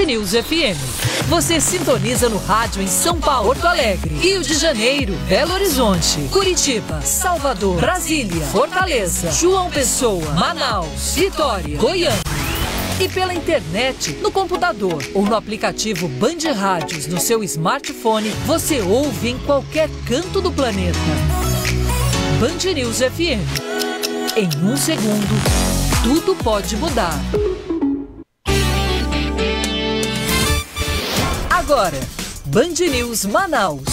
News FM. Você sintoniza no rádio em São Paulo, Porto Alegre, Rio de Janeiro, Belo Horizonte, Curitiba, Salvador, Brasília, Fortaleza, João Pessoa, Manaus, Vitória, Goiânia. E pela internet, no computador ou no aplicativo Band Rádios no seu smartphone, você ouve em qualquer canto do planeta. Band News FM. Em um segundo, tudo pode mudar. Agora, Band News Manaus.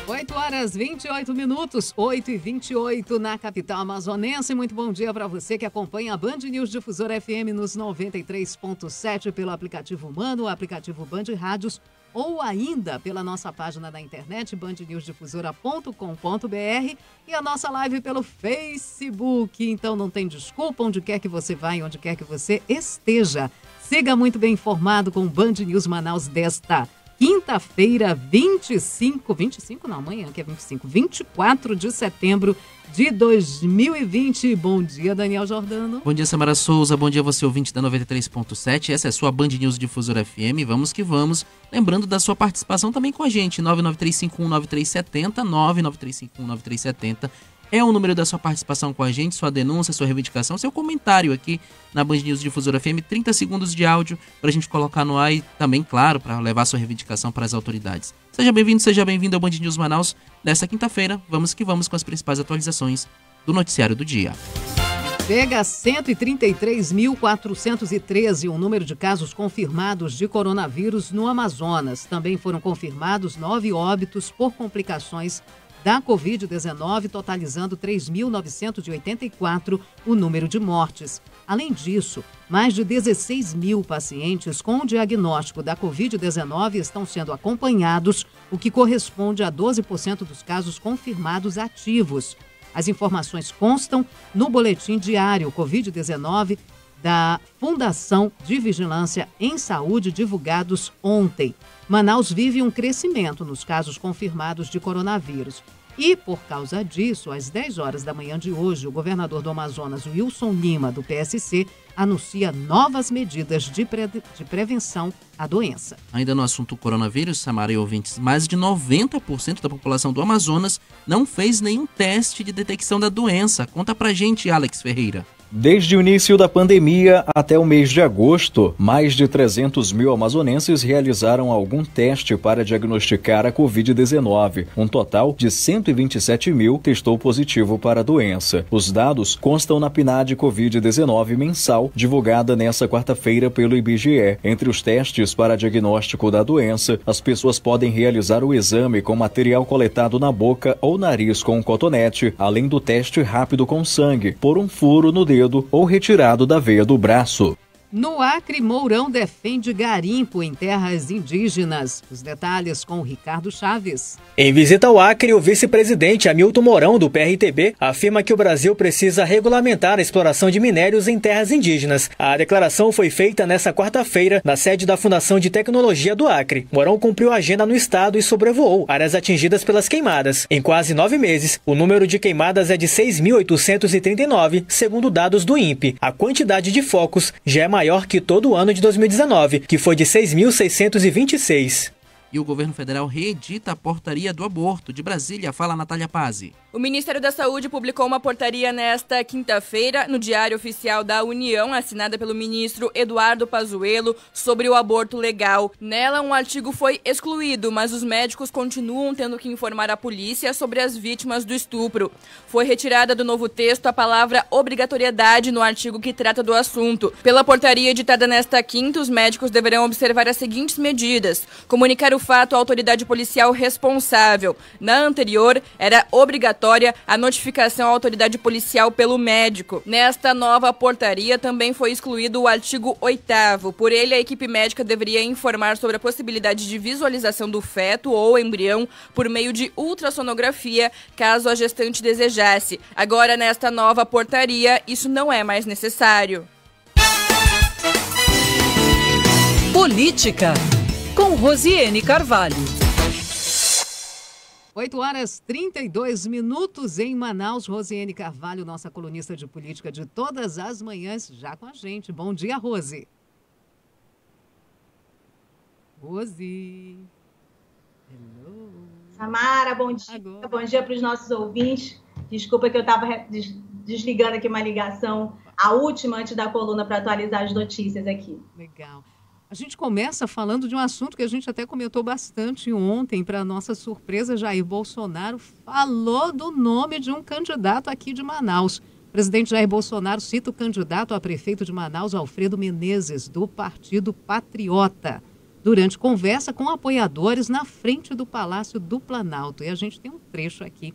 8h28, 8h28 na capital amazonense. Muito bom dia para você que acompanha a Band News Difusora FM nos 93.7 pelo aplicativo Humano, o aplicativo Band Rádios, ou ainda pela nossa página da internet, bandnewsdifusora.com.br, e a nossa live pelo Facebook. Então não tem desculpa, onde quer que você vá e onde quer que você esteja. Siga muito bem informado com o Band News Manaus desta quinta-feira, 25 não, amanhã que é 24 de setembro de 2020. Bom dia, Daniel Jordano. Bom dia, Samara Souza. Bom dia, você ouvinte da 93.7. Essa é a sua Band News Difusora FM. Vamos que vamos. Lembrando da sua participação também com a gente, 993519370, 993519370. É o número da sua participação com a gente, sua denúncia, sua reivindicação, seu comentário aqui na Band News Difusora FM. 30 segundos de áudio para a gente colocar no ar e também, claro, para levar sua reivindicação para as autoridades. Seja bem-vindo ao Band News Manaus. Nesta quinta-feira, vamos que vamos com as principais atualizações do noticiário do dia. Chega a 133.413 o número de casos confirmados de coronavírus no Amazonas. Também foram confirmados 9 óbitos por complicações da Covid-19, totalizando 3.984 o número de mortes. Além disso, mais de 16 mil pacientes com diagnóstico da Covid-19 estão sendo acompanhados, o que corresponde a 12% dos casos confirmados ativos. As informações constam no boletim diário Covid-19 da Fundação de Vigilância em Saúde, divulgados ontem. Manaus vive um crescimento nos casos confirmados de coronavírus. E, por causa disso, às 10 horas da manhã de hoje, o governador do Amazonas, Wilson Lima, do PSC, anuncia novas medidas de prevenção à doença. Ainda no assunto coronavírus, Samara e ouvintes, mais de 90% da população do Amazonas não fez nenhum teste de detecção da doença. Conta pra gente, Alex Ferreira. Desde o início da pandemia até o mês de agosto, mais de 300 mil amazonenses realizaram algum teste para diagnosticar a Covid-19. Um total de 127 mil testou positivo para a doença. Os dados constam na PNAD Covid-19 mensal, divulgada nesta quarta-feira pelo IBGE. Entre os testes para diagnóstico da doença, as pessoas podem realizar o exame com material coletado na boca ou nariz com um cotonete, além do teste rápido com sangue, por um furo no dedo ou retirado da veia do braço. No Acre, Mourão defende garimpo em terras indígenas. Os detalhes com o Ricardo Chaves. Em visita ao Acre, o vice-presidente Hamilton Mourão, do PRTB, afirma que o Brasil precisa regulamentar a exploração de minérios em terras indígenas. A declaração foi feita nesta quarta-feira na sede da Fundação de Tecnologia do Acre. Mourão cumpriu a agenda no estado e sobrevoou áreas atingidas pelas queimadas. Em quase 9 meses, o número de queimadas é de 6.839, segundo dados do INPE. A quantidade de focos já é maior que todo o ano de 2019, que foi de 6.626. E o governo federal reedita a portaria do aborto. De Brasília, fala Natália Pazzi. O Ministério da Saúde publicou uma portaria nesta quinta-feira no Diário Oficial da União, assinada pelo ministro Eduardo Pazuello, sobre o aborto legal. Nela, um artigo foi excluído, mas os médicos continuam tendo que informar a polícia sobre as vítimas do estupro. Foi retirada do novo texto a palavra obrigatoriedade no artigo que trata do assunto. Pela portaria editada nesta quinta, os médicos deverão observar as seguintes medidas: comunicar o fato à autoridade policial responsável. Na anterior, era obrigatória a notificação à autoridade policial pelo médico. Nesta nova portaria também foi excluído o artigo 8º. Por ele, a equipe médica deveria informar sobre a possibilidade de visualização do feto ou embrião por meio de ultrassonografia, caso a gestante desejasse. Agora, nesta nova portaria, isso não é mais necessário. Política, com Rosiane Carvalho. 8h32 em Manaus. Rosiane Carvalho, nossa colunista de política de todas as manhãs, já com a gente. Bom dia, Rose. Rose. Hello. Samara, bom dia. Agora. Bom dia para os nossos ouvintes. Desculpa que eu estava desligando aqui uma ligação, a última antes da coluna, para atualizar as notícias aqui. Legal. A gente começa falando de um assunto que a gente até comentou bastante ontem. Para nossa surpresa, Jair Bolsonaro falou do nome de um candidato aqui de Manaus. O presidente Jair Bolsonaro cita o candidato a prefeito de Manaus, Alfredo Menezes, do Partido Patriota, durante conversa com apoiadores na frente do Palácio do Planalto. E a gente tem um trecho aqui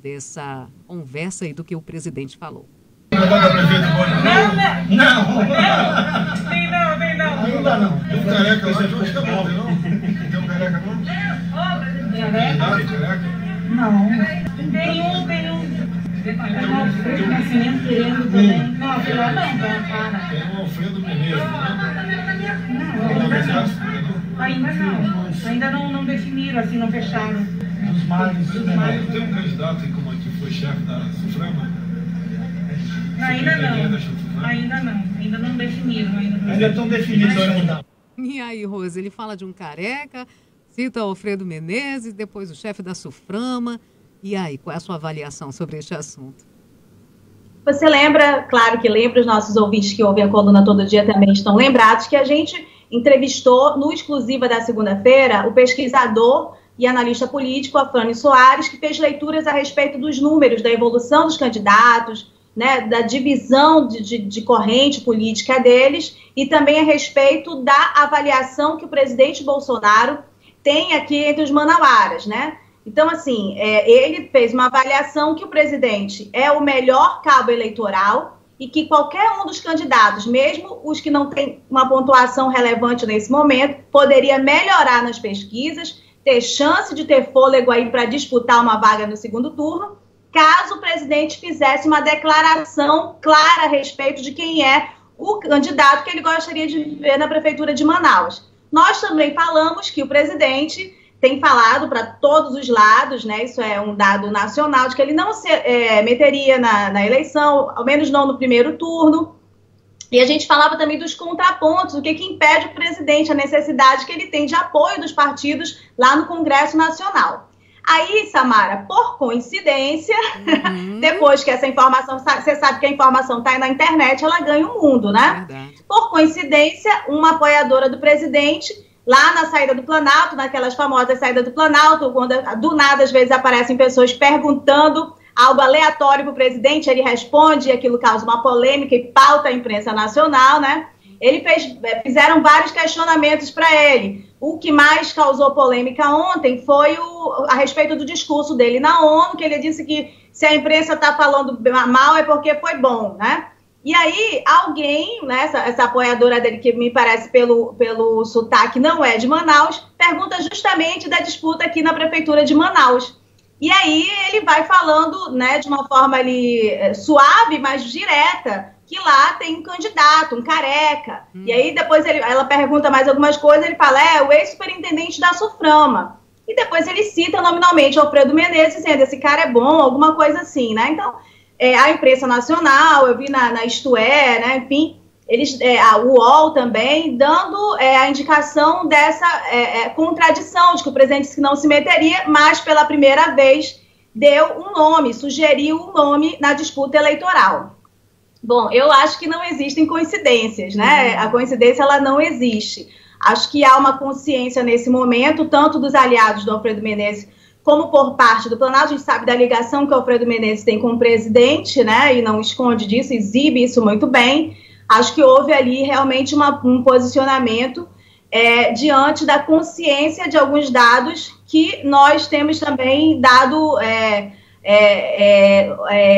dessa conversa e do que o presidente falou. Não. Ainda não. Tem um careca lá, eu acho que é bom, não? Tem um careca não? Careca? Não. Tem um. Tem um Alfredo Nascimento querendo também. Não, Alfredo não, para. Tem um Alfredo Menezes, Ainda não definiram, assim, não fecharam. Dos males. Tem um candidato que foi chefe da Suframa? Ainda não definiram. Ainda estão definidos. E aí, Rose, ele fala de um careca, cita Alfredo Menezes, depois o chefe da Suframa. E aí, qual é a sua avaliação sobre este assunto? Você lembra, claro que lembra, os nossos ouvintes que ouvem a coluna todo dia também estão lembrados, que a gente entrevistou no Exclusiva da segunda-feira o pesquisador e analista político Afrânio Soares, que fez leituras a respeito dos números, da evolução dos candidatos, né, da divisão de corrente política deles e também a respeito da avaliação que o presidente Bolsonaro tem aqui entre os manauaras, né? Então, assim, ele fez uma avaliação que o presidente é o melhor cabo eleitoral e que qualquer um dos candidatos, mesmo os que não têm uma pontuação relevante nesse momento, poderia melhorar nas pesquisas, ter chance de ter fôlego aí para disputar uma vaga no segundo turno, caso o presidente fizesse uma declaração clara a respeito de quem é o candidato que ele gostaria de ver na prefeitura de Manaus. Nós também falamos que o presidente tem falado para todos os lados, né, isso é um dado nacional, de que ele não se meteria na eleição, ao menos não no primeiro turno. E a gente falava também dos contrapontos, o que impede o presidente, a necessidade que ele tem de apoio dos partidos lá no Congresso Nacional. Aí, Samara, por coincidência, depois que essa informação, você sabe que a informação está aí na internet, ela ganha o mundo, né? Verdade. Por coincidência, uma apoiadora do presidente, lá na saída do Planalto, naquelas famosas saídas do Planalto, quando do nada, às vezes, aparecem pessoas perguntando algo aleatório para o presidente, ele responde, e aquilo causa uma polêmica e pauta a imprensa nacional, né? Fizeram vários questionamentos para ele. O que mais causou polêmica ontem foi a respeito do discurso dele na ONU, que ele disse que se a imprensa está falando mal é porque foi bom, né? E aí, alguém, né, essa apoiadora dele, que me parece pelo sotaque não é de Manaus, pergunta justamente da disputa aqui na prefeitura de Manaus. E aí ele vai falando, né, de uma forma ali suave, mas direta, que lá tem um candidato, um careca. E aí depois ela pergunta mais algumas coisas, ele fala, o ex-superintendente da Suframa. E depois ele cita nominalmente Alfredo Menezes, dizendo, esse cara é bom, alguma coisa assim, né? Então, a imprensa nacional, eu vi na Isto É, né, enfim, a UOL também, dando a indicação dessa contradição, de que o presidente disse que não se meteria, mas pela primeira vez deu um nome, sugeriu um nome na disputa eleitoral. Bom, eu acho que não existem coincidências, né? A coincidência, ela não existe. Acho que há uma consciência nesse momento, tanto dos aliados do Alfredo Menezes, como por parte do Planalto. A gente sabe da ligação que o Alfredo Menezes tem com o presidente, né? E não esconde disso, exibe isso muito bem. Acho que houve ali realmente um posicionamento diante da consciência de alguns dados que nós temos também dado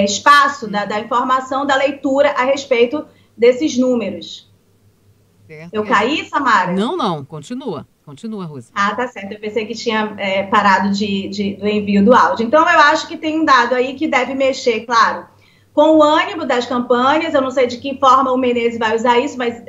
espaço da informação, da leitura a respeito desses números. Certo. Eu caí, Samara? Não, continua, Rosa. Ah, tá certo, eu pensei que tinha parado do envio do áudio. Então, eu acho que tem um dado aí que deve mexer, claro, com o ânimo das campanhas. Eu não sei de que forma o Menezes vai usar isso, mas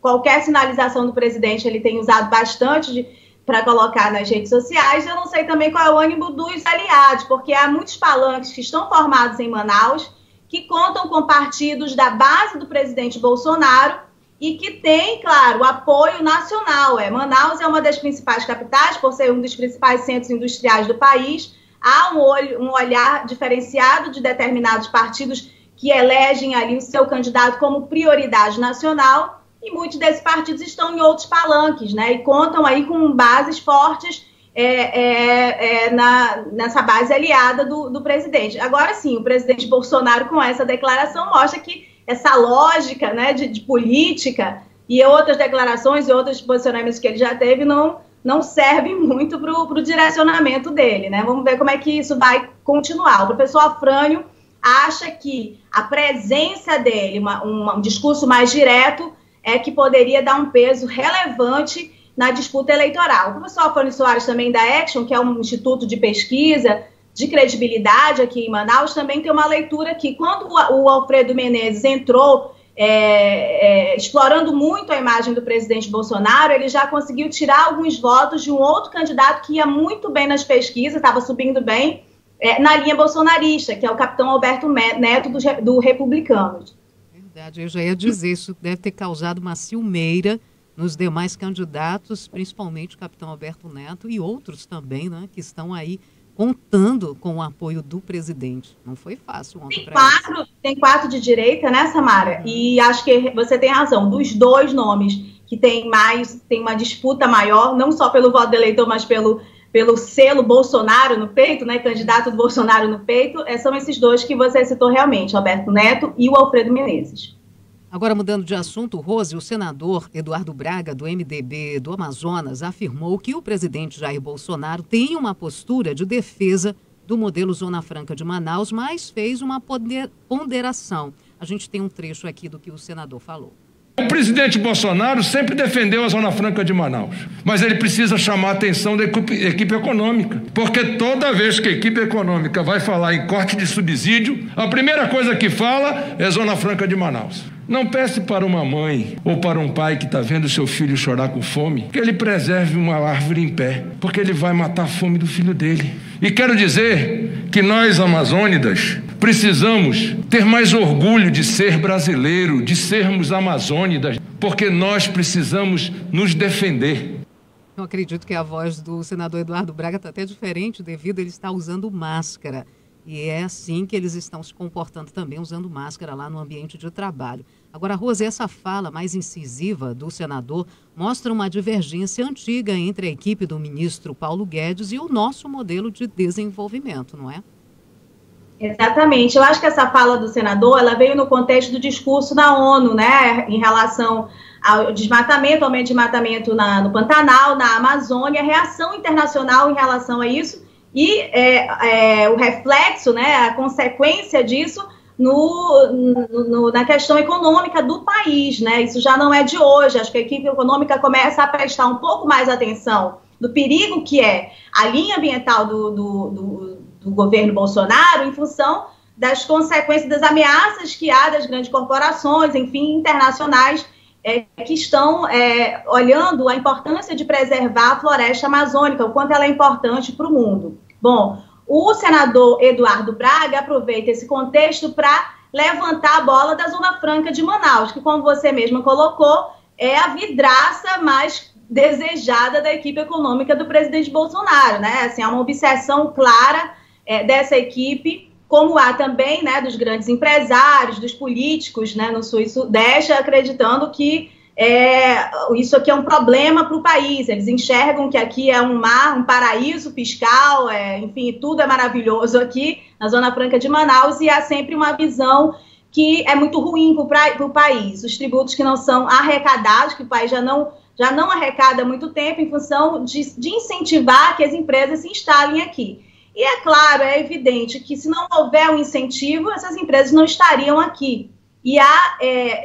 qualquer sinalização do presidente ele tem usado bastante para colocar nas redes sociais. Eu não sei também qual é o ânimo dos aliados, porque há muitos palanques que estão formados em Manaus, que contam com partidos da base do presidente Bolsonaro e que tem, claro, o apoio nacional. Manaus é uma das principais capitais, por ser um dos principais centros industriais do país. Há um olhar diferenciado de determinados partidos que elegem ali o seu candidato como prioridade nacional, e muitos desses partidos estão em outros palanques, né? E contam aí com bases fortes nessa base aliada do presidente. Agora sim, o presidente Bolsonaro, com essa declaração, mostra que essa lógica, né, de política e outras declarações e outros posicionamentos que ele já teve não servem muito para o direcionamento dele, né? Vamos ver como é que isso vai continuar. O professor Afrânio acha que a presença dele, um discurso mais direto, que poderia dar um peso relevante na disputa eleitoral. O professor Afrânio Soares, também da Action, que é um instituto de pesquisa de credibilidade aqui em Manaus, também tem uma leitura que, quando o Alfredo Menezes entrou explorando muito a imagem do presidente Bolsonaro, ele já conseguiu tirar alguns votos de um outro candidato que ia muito bem nas pesquisas, estava subindo bem, na linha bolsonarista, que é o capitão Alberto Neto, do Republicanos. Verdade, eu já ia dizer, isso deve ter causado uma ciumeira nos demais candidatos, principalmente o capitão Alberto Neto e outros também, né, que estão aí contando com o apoio do presidente. Não foi fácil ontem para eles. Tem 4 de direita, né, Samara? E acho que você tem razão, dos 2 nomes que tem uma disputa maior, não só pelo voto do eleitor, mas pelo selo Bolsonaro no peito, né, candidato do Bolsonaro no peito, são esses 2 que você citou realmente, Alberto Neto e o Alfredo Menezes. Agora, mudando de assunto, Rose, o senador Eduardo Braga, do MDB do Amazonas, afirmou que o presidente Jair Bolsonaro tem uma postura de defesa do modelo Zona Franca de Manaus, mas fez uma ponderação. A gente tem um trecho aqui do que o senador falou. O presidente Bolsonaro sempre defendeu a Zona Franca de Manaus, mas ele precisa chamar a atenção da equipe econômica, porque toda vez que a equipe econômica vai falar em corte de subsídio, a primeira coisa que fala é Zona Franca de Manaus. Não peça para uma mãe ou para um pai que está vendo seu filho chorar com fome que ele preserve uma árvore em pé, porque ele vai matar a fome do filho dele. E quero dizer que nós, amazônidas, precisamos ter mais orgulho de ser brasileiro, de sermos amazônidas, porque nós precisamos nos defender. Eu acredito que a voz do senador Eduardo Braga está até diferente devido a ele estar usando máscara. E é assim que eles estão se comportando também, usando máscara lá no ambiente de trabalho. Agora, Rose, essa fala mais incisiva do senador mostra uma divergência antiga entre a equipe do ministro Paulo Guedes e o nosso modelo de desenvolvimento, não é? Exatamente. Eu acho que essa fala do senador, ela veio no contexto do discurso da ONU, né, em relação ao desmatamento, aumento de desmatamento no Pantanal, na Amazônia, a reação internacional em relação a isso e o reflexo, né, a consequência disso na questão econômica do país, né? Isso já não é de hoje. Acho que a equipe econômica começa a prestar um pouco mais atenção do perigo que é a linha ambiental do governo Bolsonaro em função das consequências, das ameaças que há das grandes corporações, enfim, internacionais, que estão olhando a importância de preservar a floresta amazônica, o quanto ela é importante para o mundo. Bom, o senador Eduardo Braga aproveita esse contexto para levantar a bola da Zona Franca de Manaus, que, como você mesma colocou, é a vidraça mais desejada da equipe econômica do presidente Bolsonaro, né? Assim, há uma obsessão clara dessa equipe, como há também, né, dos grandes empresários, dos políticos, né, no Sul e Sudeste, acreditando que isso aqui é um problema para o país. Eles enxergam que aqui é um paraíso fiscal, enfim, tudo é maravilhoso aqui na Zona Franca de Manaus, e há sempre uma visão que é muito ruim para o país. Os tributos que não são arrecadados, que o país já não arrecada há muito tempo, em função de incentivar que as empresas se instalem aqui. E é claro, é evidente que se não houver um incentivo, essas empresas não estariam aqui. E há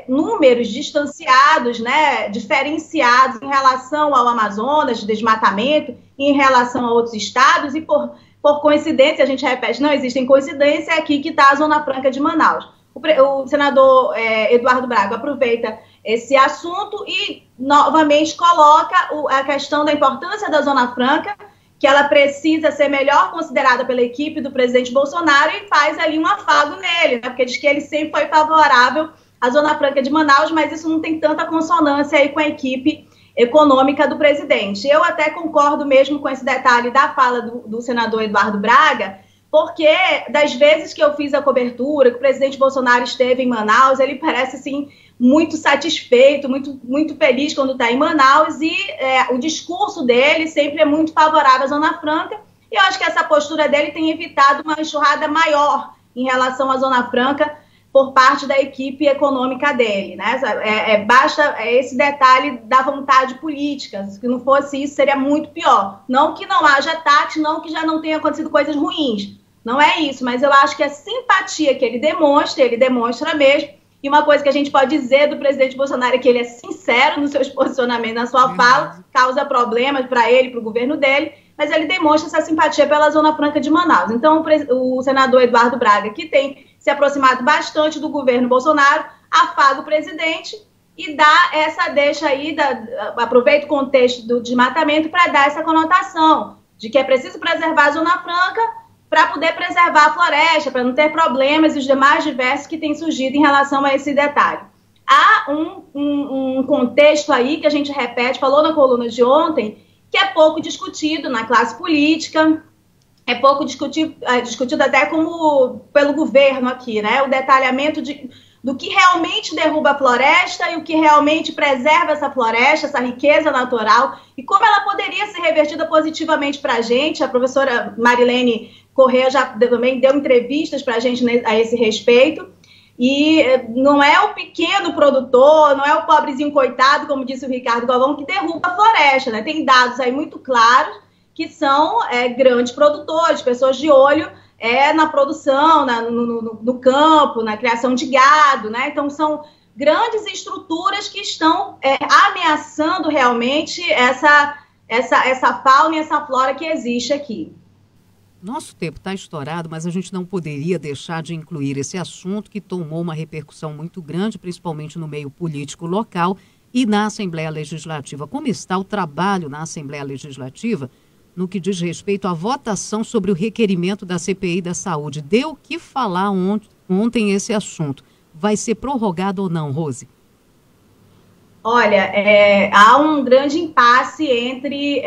números distanciados, né, diferenciados em relação ao Amazonas, de desmatamento, e em relação a outros estados, e por coincidência, a gente repete, não existem coincidências, é aqui que está a Zona Franca de Manaus. O senador Eduardo Braga aproveita esse assunto e novamente coloca a questão da importância da Zona Franca, que ela precisa ser melhor considerada pela equipe do presidente Bolsonaro, e faz ali um afago nele, né? Porque diz que ele sempre foi favorável à Zona Franca de Manaus, mas isso não tem tanta consonância aí com a equipe econômica do presidente. Eu até concordo mesmo com esse detalhe da fala do senador Eduardo Braga, porque das vezes que eu fiz a cobertura, que o presidente Bolsonaro esteve em Manaus, ele parece, assim, muito satisfeito, muito feliz quando está em Manaus, e o discurso dele sempre é muito favorável à Zona Franca, e eu acho que essa postura dele tem evitado uma enxurrada maior em relação à Zona Franca por parte da equipe econômica dele, né? Basta esse detalhe da vontade política. Se não fosse isso, seria muito pior. Não que não haja ataque, não que já não tenha acontecido coisas ruins. Não é isso, mas eu acho que a simpatia que ele demonstra mesmo. E uma coisa que a gente pode dizer do presidente Bolsonaro é que ele é sincero nos seus posicionamentos, na sua fala, causa problemas para ele, para o governo dele, mas ele demonstra essa simpatia pela Zona Franca de Manaus. Então, o senador Eduardo Braga, que tem se aproximado bastante do governo Bolsonaro, afaga o presidente e dá essa deixa aí, aproveita o contexto do desmatamento para dar essa conotação de que é preciso preservar a Zona Franca para poder preservar a floresta, para não ter problemas e os demais diversos que têm surgido em relação a esse detalhe. Há um contexto aí que a gente repete, falou na coluna de ontem, que é pouco discutido na classe política, é pouco discutido até pelo governo aqui, né? O detalhamento do que realmente derruba a floresta e o que realmente preserva essa floresta, essa riqueza natural, e como ela poderia ser revertida positivamente para a gente. A professora Marilene Corrêa já também deu entrevistas para a gente a esse respeito. E não é o pequeno produtor, não é o pobrezinho coitado, como disse o Ricardo Galvão, que derruba a floresta, né? Tem dados aí muito claros que são grandes produtores, pessoas de olho na produção, no campo, na criação de gado, né? Então são grandes estruturas que estão ameaçando realmente essa fauna e essa flora que existe aqui. Nosso tempo está estourado, mas a gente não poderia deixar de incluir esse assunto que tomou uma repercussão muito grande, principalmente no meio político local e na Assembleia Legislativa. Como está o trabalho na Assembleia Legislativa no que diz respeito à votação sobre o requerimento da CPI da Saúde? Deu o que falar ontem esse assunto. Vai ser prorrogado ou não, Rose? Olha, há um grande impasse entre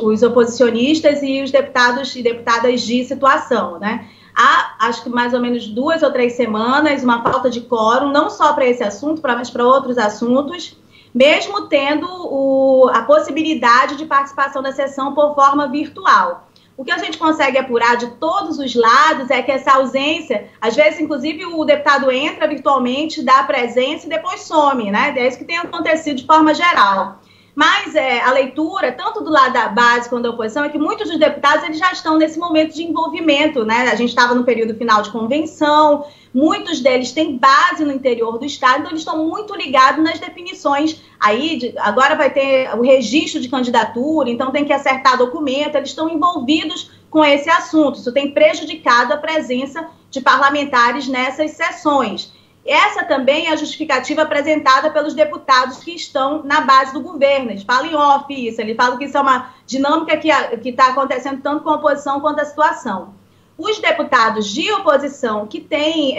os oposicionistas e os deputados e deputadas de situação, né? Há, acho que mais ou menos 2 ou 3 semanas, uma falta de quórum, não só para esse assunto, mas para outros assuntos, mesmo tendo a possibilidade de participação da sessão por forma virtual. O que a gente consegue apurar de todos os lados é que essa ausência, às vezes, inclusive, o deputado entra virtualmente, dá a presença e depois some, né? É isso que tem acontecido de forma geral. Mas a leitura, tanto do lado da base quanto da oposição, é que muitos dos deputados eles já estão nesse momento de envolvimento, né? A gente estava no período final de convenção, muitos deles têm base no interior do estado, então eles estão muito ligados nas definições. Aí, agora vai ter o registro de candidatura, então tem que acertar documento, eles estão envolvidos com esse assunto. Isso tem prejudicado a presença de parlamentares nessas sessões. Essa também é a justificativa apresentada pelos deputados que estão na base do governo. Eles falam em off isso, eles falam que isso é uma dinâmica que está acontecendo tanto com a oposição quanto a situação. Os deputados de oposição que têm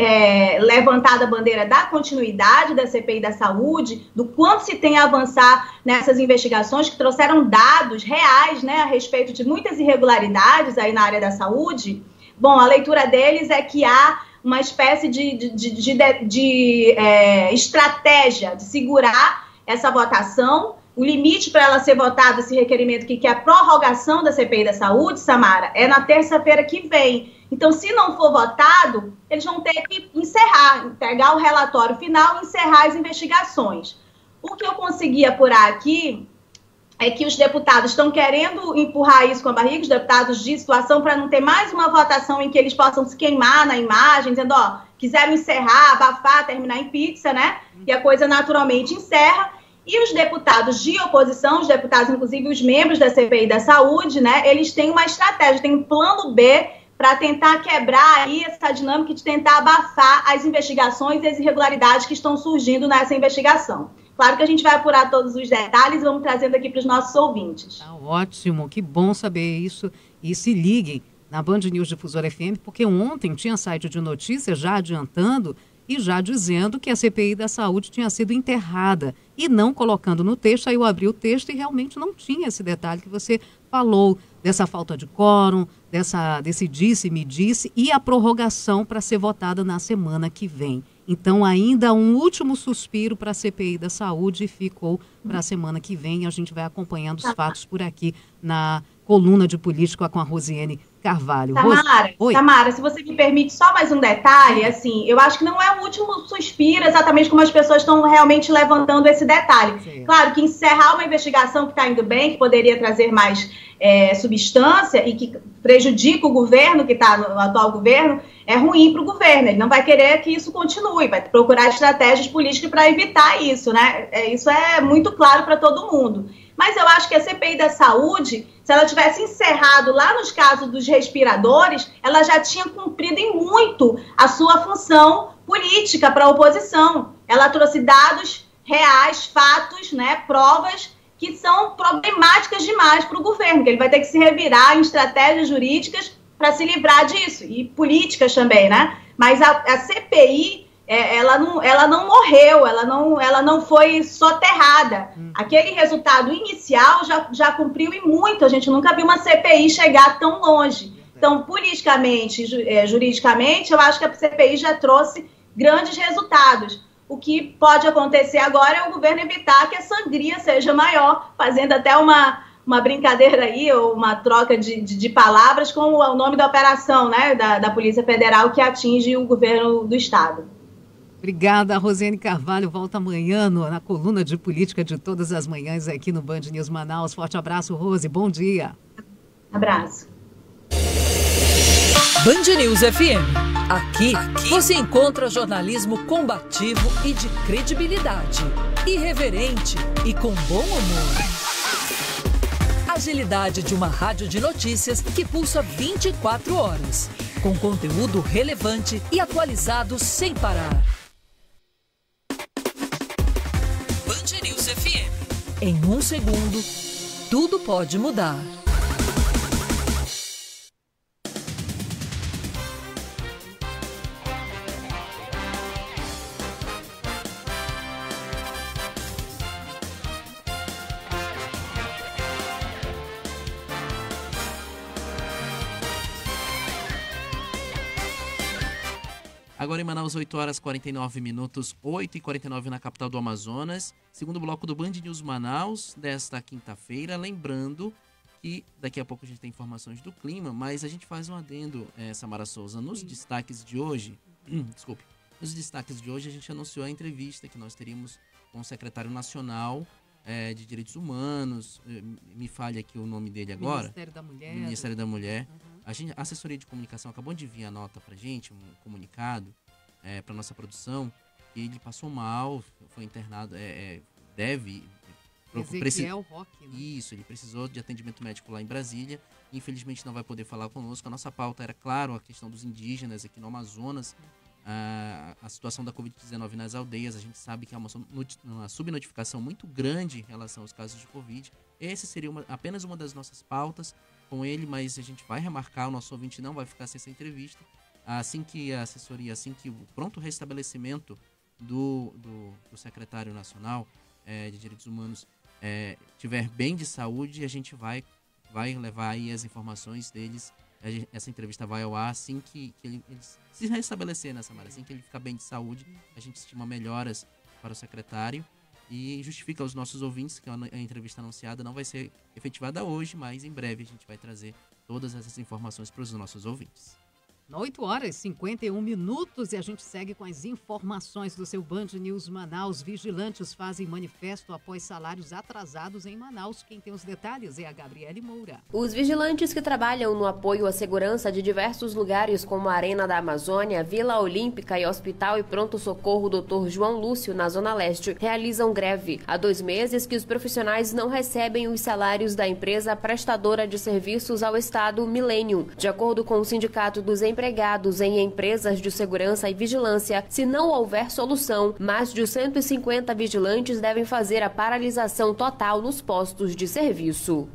levantado a bandeira da continuidade da CPI da Saúde, do quanto se tem a avançar nessas investigações, que trouxeram dados reais, né, a respeito de muitas irregularidades aí na área da saúde, bom, a leitura deles é que há uma espécie de estratégia de segurar essa votação. O limite para ela ser votada, esse requerimento que é a prorrogação da CPI da Saúde, Samara, é na terça-feira que vem. Então, se não for votado, eles vão ter que pegar o relatório final e encerrar as investigações. O que eu consegui apurar aqui é que os deputados estão querendo empurrar isso com a barriga, os deputados de situação, para não ter mais uma votação em que eles possam se queimar na imagem, dizendo, quiseram encerrar, abafar, terminar em pizza, né? E a coisa naturalmente encerra. E os deputados de oposição, os deputados, inclusive os membros da CPI da Saúde, né? Eles têm uma estratégia, têm um plano B para tentar quebrar aí essa dinâmica de tentar abafar as investigações e as irregularidades que estão surgindo nessa investigação. Claro que a gente vai apurar todos os detalhes e vamos trazendo aqui para os nossos ouvintes. Tá ótimo, que bom saber isso. E se liguem na Band News Difusora FM, porque ontem tinha site de notícias já adiantando e já dizendo que a CPI da saúde tinha sido enterrada e não colocando no texto. Aí eu abri o texto e realmente não tinha esse detalhe que você falou, dessa falta de quórum, desse disse-me-disse e a prorrogação para ser votada na semana que vem. Então, ainda um último suspiro para a CPI da saúde ficou para a semana que vem. A gente vai acompanhando os fatos por aqui na coluna de política com a Rosiane Carvalho. Tamara, se você me permite só mais um detalhe, assim, eu acho que não é o último suspiro exatamente como as pessoas estão realmente levantando esse detalhe. Sim. Claro que encerrar uma investigação que está indo bem, que poderia trazer mais substância e que prejudica o governo, que está no atual governo, é ruim para o governo. Ele não vai querer que isso continue, vai procurar estratégias políticas para evitar isso, né? Isso é muito claro para todo mundo. Mas eu acho que a CPI da saúde, se ela tivesse encerrado lá nos casos dos respiradores, ela já tinha cumprido em muito a sua função política para a oposição. Ela trouxe dados reais, fatos, né, provas que são problemáticas demais para o governo, que ele vai ter que se revirar em estratégias jurídicas para se livrar disso, e políticas também, né? Mas a CPI... ela não morreu, ela não foi soterrada. Aquele resultado inicial já cumpriu e muito. A gente nunca viu uma CPI chegar tão longe. Então, politicamente, juridicamente, eu acho que a CPI já trouxe grandes resultados. O que pode acontecer agora é o governo evitar que a sangria seja maior, fazendo até uma brincadeira aí, ou uma troca de palavras com o nome da operação, né, da Polícia Federal que atinge o governo do Estado. Obrigada, Rosiane Carvalho. Volta amanhã na coluna de política de todas as manhãs aqui no Band News Manaus. Forte abraço, Rose. Bom dia. Abraço. Band News FM. Aqui você encontra jornalismo combativo e de credibilidade. Irreverente e com bom humor. Agilidade de uma rádio de notícias que pulsa 24 horas. Com conteúdo relevante e atualizado sem parar. Band News FM. Em um segundo, tudo pode mudar. Agora em Manaus, 8 horas 49 minutos, 8h49 na capital do Amazonas. Segundo bloco do Band News Manaus, desta quinta-feira. Lembrando que daqui a pouco a gente tem informações do clima, mas a gente faz um adendo, Samara Souza. Nos destaques de hoje, nos destaques de hoje a gente anunciou a entrevista que nós teríamos com o secretário nacional de Direitos Humanos, me falha aqui o nome dele agora. Ministério da Mulher. A assessoria de comunicação acabou de enviar a nota pra gente, um comunicado pra nossa produção, e ele passou mal, foi internado, Ezequiel Roque, né? Isso, ele precisou de atendimento médico lá em Brasília, infelizmente não vai poder falar conosco. A nossa pauta era, claro, a questão dos indígenas aqui no Amazonas, a situação da Covid-19 nas aldeias. A gente sabe que há uma subnotificação muito grande em relação aos casos de Covid. Esse seria apenas uma das nossas pautas com ele, mas a gente vai remarcar, o nosso ouvinte não vai ficar sem essa entrevista. Assim que a assessoria, assim que o pronto restabelecimento do secretário nacional de Direitos Humanos tiver bem de saúde, a gente vai levar aí as informações deles. Essa entrevista vai ao ar assim que ele se restabelecer, né, Samara? Assim que ele ficar bem de saúde, a gente estima melhoras para o secretário e justifica aos nossos ouvintes que a entrevista anunciada não vai ser efetivada hoje, mas em breve a gente vai trazer todas essas informações para os nossos ouvintes. 8 horas e 51 minutos e a gente segue com as informações do seu Band News Manaus. Vigilantes fazem manifesto após salários atrasados em Manaus. Quem tem os detalhes é a Gabriele Moura. Os vigilantes que trabalham no apoio à segurança de diversos lugares como a Arena da Amazônia, Vila Olímpica e Hospital e Pronto Socorro Dr. João Lúcio, na Zona Leste, realizam greve. Há 2 meses que os profissionais não recebem os salários da empresa prestadora de serviços ao Estado Millennium. De acordo com o Sindicato dos Empresários empregados em empresas de segurança e vigilância se não houver solução. Mais de 150 vigilantes devem fazer a paralisação total nos postos de serviço.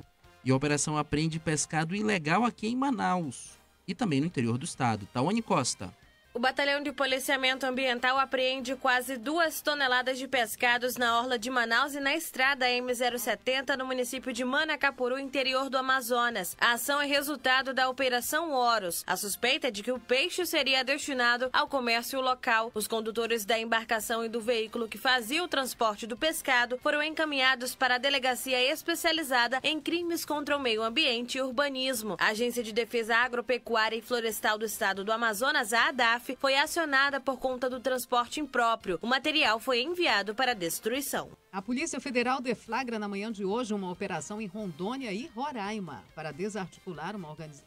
E a operação apreende pescado ilegal aqui em Manaus e também no interior do estado. Tawane Costa. O Batalhão de Policiamento Ambiental apreende quase 2 toneladas de pescados na orla de Manaus e na estrada M070 no município de Manacapuru, interior do Amazonas. A ação é resultado da Operação Horus. A suspeita é de que o peixe seria destinado ao comércio local. Os condutores da embarcação e do veículo que fazia o transporte do pescado foram encaminhados para a Delegacia Especializada em Crimes contra o Meio Ambiente e Urbanismo. A Agência de Defesa Agropecuária e Florestal do Estado do Amazonas, a ADAF, foi acionada por conta do transporte impróprio. O material foi enviado para destruição. A Polícia Federal deflagra na manhã de hoje uma operação em Rondônia e Roraima para desarticular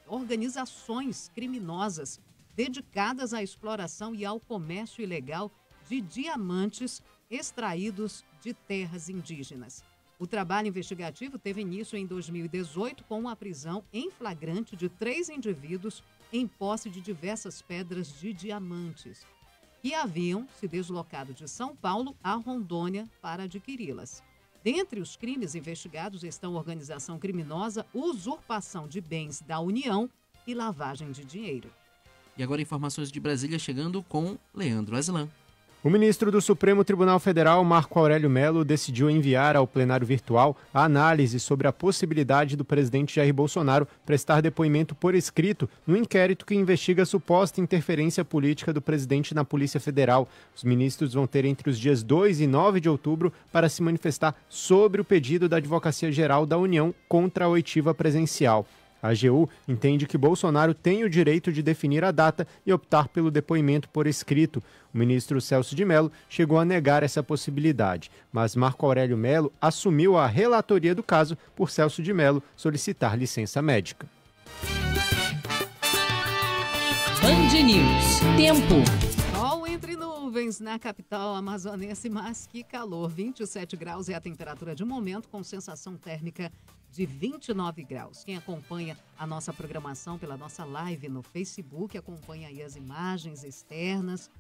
organizações criminosas dedicadas à exploração e ao comércio ilegal de diamantes extraídos de terras indígenas. O trabalho investigativo teve início em 2018 com a prisão em flagrante de 3 indivíduos em posse de diversas pedras de diamantes, que haviam se deslocado de São Paulo a Rondônia para adquiri-las. Dentre os crimes investigados estão organização criminosa, usurpação de bens da União e lavagem de dinheiro. E agora informações de Brasília chegando com Leandro Aslan. O ministro do Supremo Tribunal Federal, Marco Aurélio Mello, decidiu enviar ao plenário virtual a análise sobre a possibilidade do presidente Jair Bolsonaro prestar depoimento por escrito no inquérito que investiga a suposta interferência política do presidente na Polícia Federal. Os ministros vão ter entre os dias 2 e 9 de outubro para se manifestar sobre o pedido da Advocacia Geral da União contra a oitiva presencial. A AGU entende que Bolsonaro tem o direito de definir a data e optar pelo depoimento por escrito. O ministro Celso de Mello chegou a negar essa possibilidade, mas Marco Aurélio Mello assumiu a relatoria do caso por Celso de Mello solicitar licença médica. Band News. Tempo. Sol entre nuvens na capital amazonense, mas que calor. 27 graus é a temperatura de momento, com sensação térmica de 29 graus. Quem acompanha a nossa programação pela nossa live no Facebook, acompanha aí as imagens externas.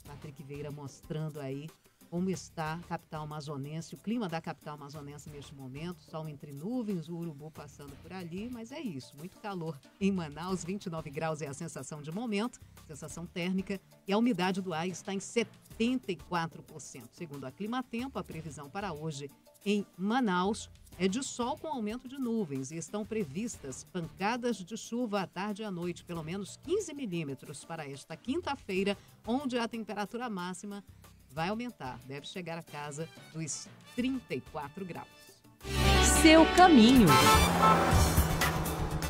Patrick Vieira mostrando aí como está a capital amazonense, o clima da capital amazonense neste momento. Sol entre nuvens, o urubu passando por ali, mas é isso, muito calor em Manaus. 29 graus é a sensação de momento, sensação térmica, e a umidade do ar está em 74%. Segundo a Climatempo, a previsão para hoje em Manaus é de sol com aumento de nuvens e estão previstas pancadas de chuva à tarde e à noite, pelo menos 15 milímetros para esta quinta-feira, onde a temperatura máxima vai aumentar, deve chegar a casa dos 34 graus. Seu caminho.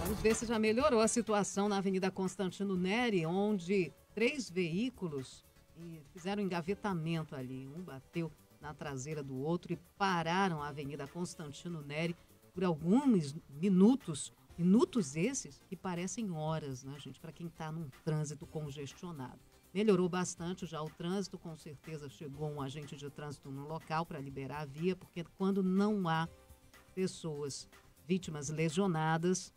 Vamos ver se já melhorou a situação na Avenida Constantino Neri, onde 3 veículos fizeram engavetamento ali. Um bateu na traseira do outro e pararam a Avenida Constantino Neri por alguns minutos. Minutos esses que parecem horas, né, gente? Para quem está num trânsito congestionado. Melhorou bastante já o trânsito, com certeza chegou um agente de trânsito no local para liberar a via, porque quando não há pessoas vítimas lesionadas,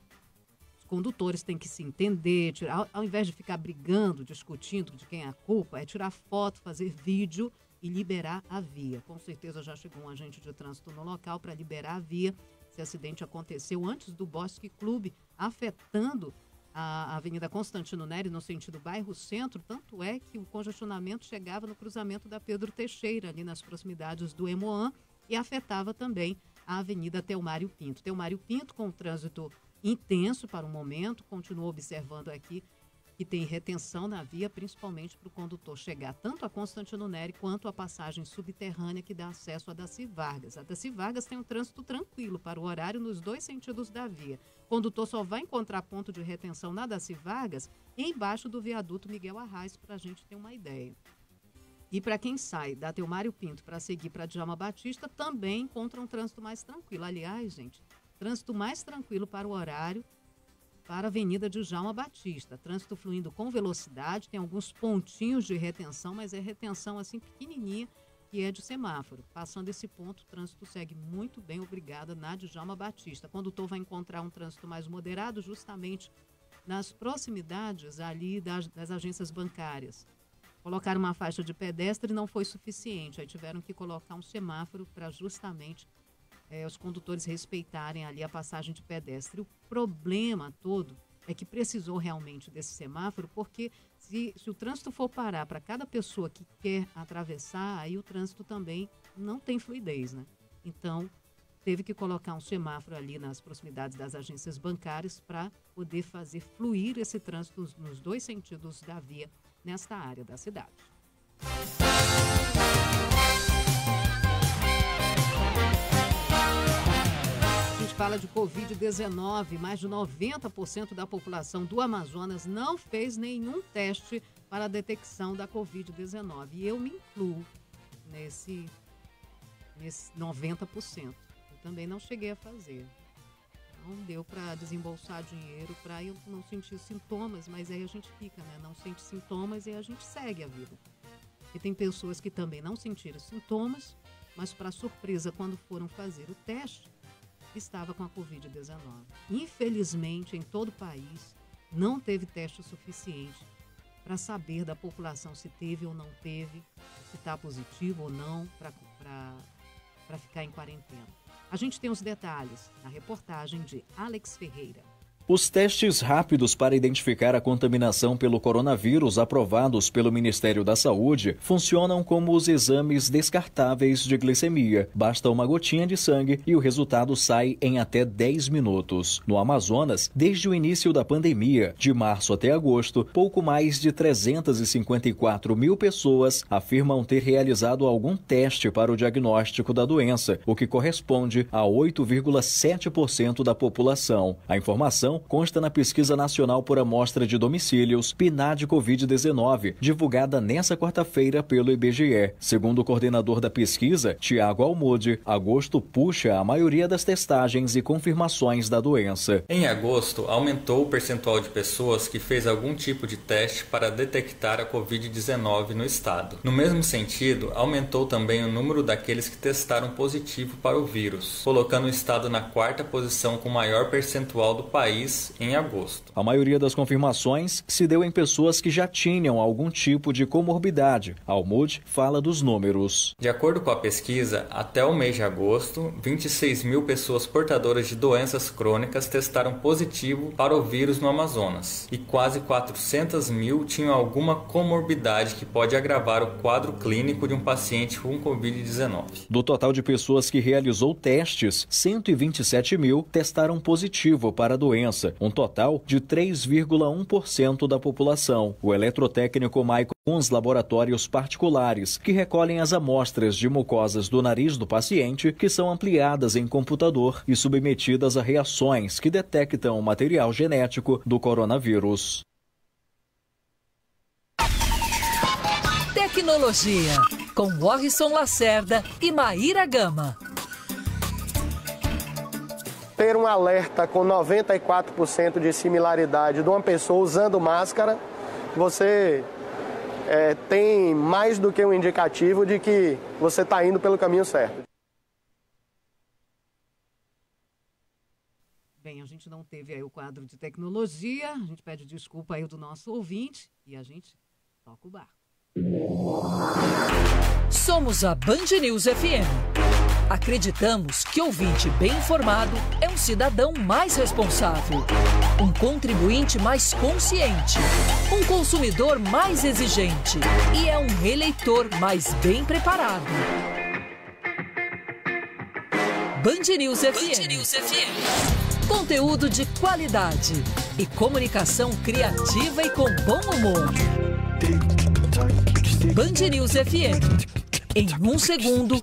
os condutores têm que se entender, ao invés de ficar brigando, discutindo de quem é a culpa, é tirar foto, fazer vídeo e liberar a via. Com certeza já chegou um agente de trânsito no local para liberar a via. Esse acidente aconteceu antes do Bosque Clube, afetando a Avenida Constantino Neri no sentido bairro Centro, tanto é que o congestionamento chegava no cruzamento da Pedro Teixeira, ali nas proximidades do Emoan, e afetava também a Avenida Telmário Pinto. Telmário Pinto com trânsito intenso para o momento, continuo observando aqui que tem retenção na via, principalmente para o condutor chegar tanto a Constantino Neri quanto a passagem subterrânea que dá acesso a Daci Vargas. A Daci Vargas tem um trânsito tranquilo para o horário nos 2 sentidos da via. O condutor só vai encontrar ponto de retenção na Daci Vargas embaixo do viaduto Miguel Arraes, para a gente ter uma ideia. E para quem sai da Telmário Pinto para seguir para Djalma Batista, também encontra um trânsito mais tranquilo. Aliás, gente, trânsito mais tranquilo para o horário para a Avenida Djalma Batista. Trânsito fluindo com velocidade, tem alguns pontinhos de retenção, mas é retenção assim pequenininha, que é de semáforo. Passando esse ponto, o trânsito segue muito bem, obrigada, na Djalma Batista. O condutor vai encontrar um trânsito mais moderado, justamente nas proximidades ali das agências bancárias. Colocaram uma faixa de pedestre e não foi suficiente. Aí tiveram que colocar um semáforo para justamente os condutores respeitarem ali a passagem de pedestre. O problema todo é que precisou realmente desse semáforo, porque se o trânsito for parar para cada pessoa que quer atravessar, aí o trânsito também não tem fluidez, né? Então, teve que colocar um semáforo ali nas proximidades das agências bancárias para poder fazer fluir esse trânsito nos dois sentidos da via nesta área da cidade. A gente fala de Covid-19, mais de 90% da população do Amazonas não fez nenhum teste para a detecção da Covid-19. E eu me incluo nesse 90%. Eu também não cheguei a fazer. Não deu para desembolsar dinheiro, para eu não sentir sintomas, mas aí a gente fica, né? Não sente sintomas e a gente segue a vida. E tem pessoas que também não sentiram sintomas, mas para surpresa, quando foram fazer o teste, estava com a Covid-19. Infelizmente, em todo o país, não teve teste suficiente para saber da população se teve ou não teve, se está positivo ou não, para ficar em quarentena. A gente tem os detalhes na reportagem de Alex Ferreira. Os testes rápidos para identificar a contaminação pelo coronavírus aprovados pelo Ministério da Saúde funcionam como os exames descartáveis de glicemia. Basta uma gotinha de sangue e o resultado sai em até 10 minutos. No Amazonas, desde o início da pandemia, de março até agosto, pouco mais de 354 mil pessoas afirmam ter realizado algum teste para o diagnóstico da doença, o que corresponde a 8,7% da população. A informação consta na Pesquisa Nacional por Amostra de Domicílios, PNAD Covid-19, divulgada nesta quarta-feira pelo IBGE. Segundo o coordenador da pesquisa, Tiago Almude, agosto puxa a maioria das testagens e confirmações da doença. Em agosto, aumentou o percentual de pessoas que fez algum tipo de teste para detectar a Covid-19 no estado. No mesmo sentido, aumentou também o número daqueles que testaram positivo para o vírus, colocando o estado na 4ª posição com maior percentual do país em agosto. A maioria das confirmações se deu em pessoas que já tinham algum tipo de comorbidade. Almude fala dos números. De acordo com a pesquisa, até o mês de agosto, 26 mil pessoas portadoras de doenças crônicas testaram positivo para o vírus no Amazonas e quase 400 mil tinham alguma comorbidade que pode agravar o quadro clínico de um paciente com Covid-19. Do total de pessoas que realizou testes, 127 mil testaram positivo para a doença, um total de 3,1% da população. O eletrotécnico Maicon com os laboratórios particulares, que recolhem as amostras de mucosas do nariz do paciente, que são ampliadas em computador e submetidas a reações que detectam o material genético do coronavírus. Tecnologia, com Morrison Lacerda e Maíra Gama. Ter um alerta com 94% de similaridade de uma pessoa usando máscara, você tem mais do que um indicativo de que você está indo pelo caminho certo. Bem, a gente não teve aí o quadro de tecnologia, a gente pede desculpa aí do nosso ouvinte e a gente toca o barco. Somos a Band News FM. Acreditamos que ouvinte bem informado é um cidadão mais responsável, um contribuinte mais consciente, um consumidor mais exigente e é um eleitor mais bem preparado. Band News FM. Conteúdo de qualidade e comunicação criativa e com bom humor. Band News FM. Em um segundo,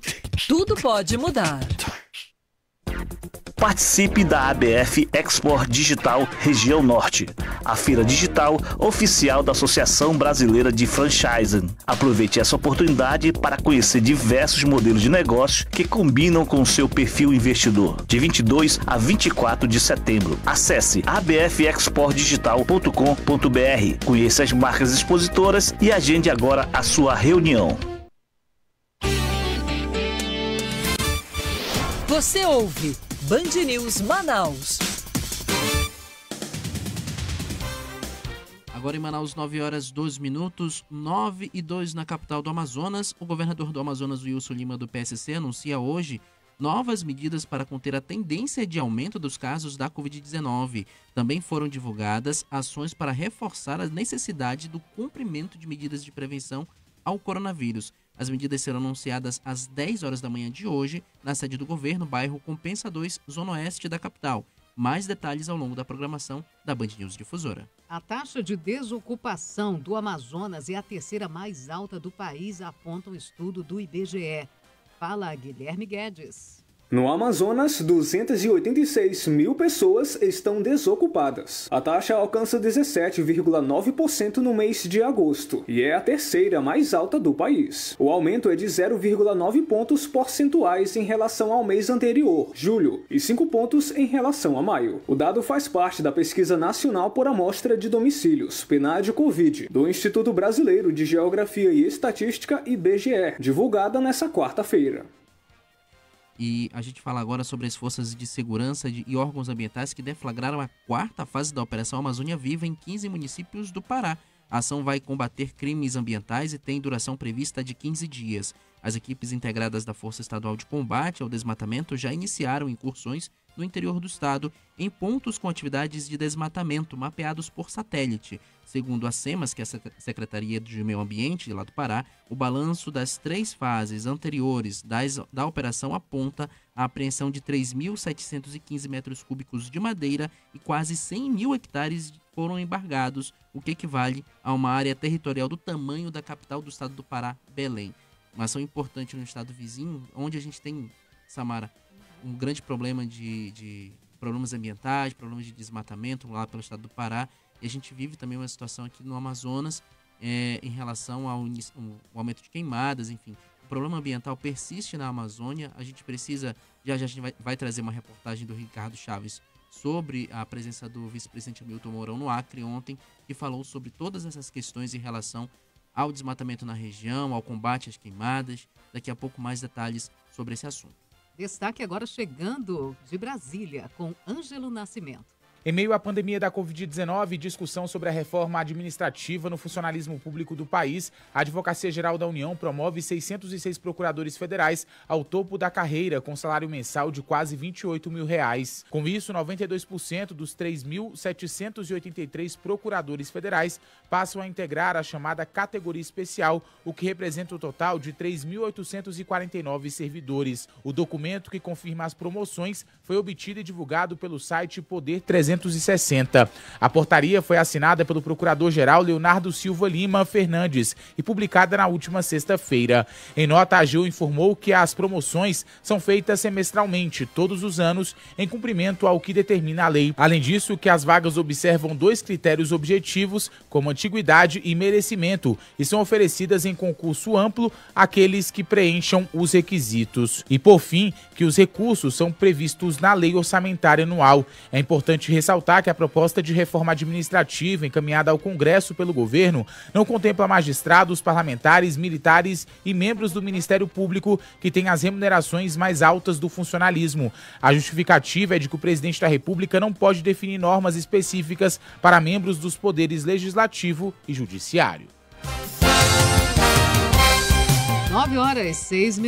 tudo pode mudar. Participe da ABF Export Digital Região Norte, a feira digital oficial da Associação Brasileira de Franchising. Aproveite essa oportunidade para conhecer diversos modelos de negócio que combinam com o seu perfil investidor. De 22 a 24 de setembro. Acesse abfexportdigital.com.br, conheça as marcas expositoras e agende agora a sua reunião. Você ouve Band News Manaus. Agora em Manaus, 9h02, 9h02 na capital do Amazonas. O governador do Amazonas, Wilson Lima, do PSC, anuncia hoje novas medidas para conter a tendência de aumento dos casos da Covid-19. Também foram divulgadas ações para reforçar a necessidade do cumprimento de medidas de prevenção ao coronavírus. As medidas serão anunciadas às 10 horas da manhã de hoje, na sede do governo, bairro Compensa 2, zona oeste da capital. Mais detalhes ao longo da programação da Band News Difusora. A taxa de desocupação do Amazonas é a terceira mais alta do país, aponta um estudo do IBGE. Fala, Guilherme Guedes. No Amazonas, 286 mil pessoas estão desocupadas. A taxa alcança 17,9% no mês de agosto e é a terceira mais alta do país. O aumento é de 0,9 pontos percentuais em relação ao mês anterior, julho, e 5 pontos em relação a maio. O dado faz parte da Pesquisa Nacional por Amostra de Domicílios, PNAD-Covid, do Instituto Brasileiro de Geografia e Estatística, IBGE, divulgada nesta quarta-feira. E a gente fala agora sobre as forças de segurança e órgãos ambientais que deflagraram a quarta fase da Operação Amazônia Viva em 15 municípios do Pará. A ação vai combater crimes ambientais e tem duração prevista de 15 dias. As equipes integradas da Força Estadual de Combate ao Desmatamento já iniciaram incursões no interior do estado em pontos com atividades de desmatamento mapeados por satélite. Segundo a SEMAS, que é a Secretaria de Meio Ambiente lá do Pará, o balanço das 3 fases anteriores da operação aponta a apreensão de 3.715 metros cúbicos de madeira e quase 100 mil hectares foram embargados, o que equivale a uma área territorial do tamanho da capital do estado do Pará, Belém. Uma ação importante no estado vizinho, onde a gente tem, Samara, um grande problema de problemas ambientais, problemas de desmatamento lá pelo estado do Pará. E a gente vive também uma situação aqui no Amazonas em relação ao aumento de queimadas, enfim. O problema ambiental persiste na Amazônia. A gente precisa, já a gente vai trazer uma reportagem do Ricardo Chaves sobre a presença do vice-presidente Hamilton Mourão no Acre ontem, que falou sobre todas essas questões em relação ao desmatamento na região, ao combate às queimadas. Daqui a pouco mais detalhes sobre esse assunto. Destaque agora chegando de Brasília com Ângelo Nascimento. Em meio à pandemia da Covid-19 e discussão sobre a reforma administrativa no funcionalismo público do país, a Advocacia Geral da União promove 606 procuradores federais ao topo da carreira, com salário mensal de quase R$28 mil. Com isso, 92% dos 3.783 procuradores federais passam a integrar a chamada categoria especial, o que representa o total de 3.849 servidores. O documento que confirma as promoções foi obtido e divulgado pelo site Poder 360. A portaria foi assinada pelo Procurador-Geral Leonardo Silva Lima Fernandes e publicada na última sexta-feira. Em nota, a AGU informou que as promoções são feitas semestralmente, todos os anos, em cumprimento ao que determina a lei. Além disso, que as vagas observam 2 critérios objetivos, como antiguidade e merecimento, e são oferecidas em concurso amplo àqueles que preencham os requisitos. E, por fim, que os recursos são previstos na Lei Orçamentária Anual. É importante ressaltar que a proposta de reforma administrativa encaminhada ao Congresso pelo governo não contempla magistrados, parlamentares, militares e membros do Ministério Público que têm as remunerações mais altas do funcionalismo. A justificativa é de que o presidente da República não pode definir normas específicas para membros dos poderes legislativo e judiciário. 9h06,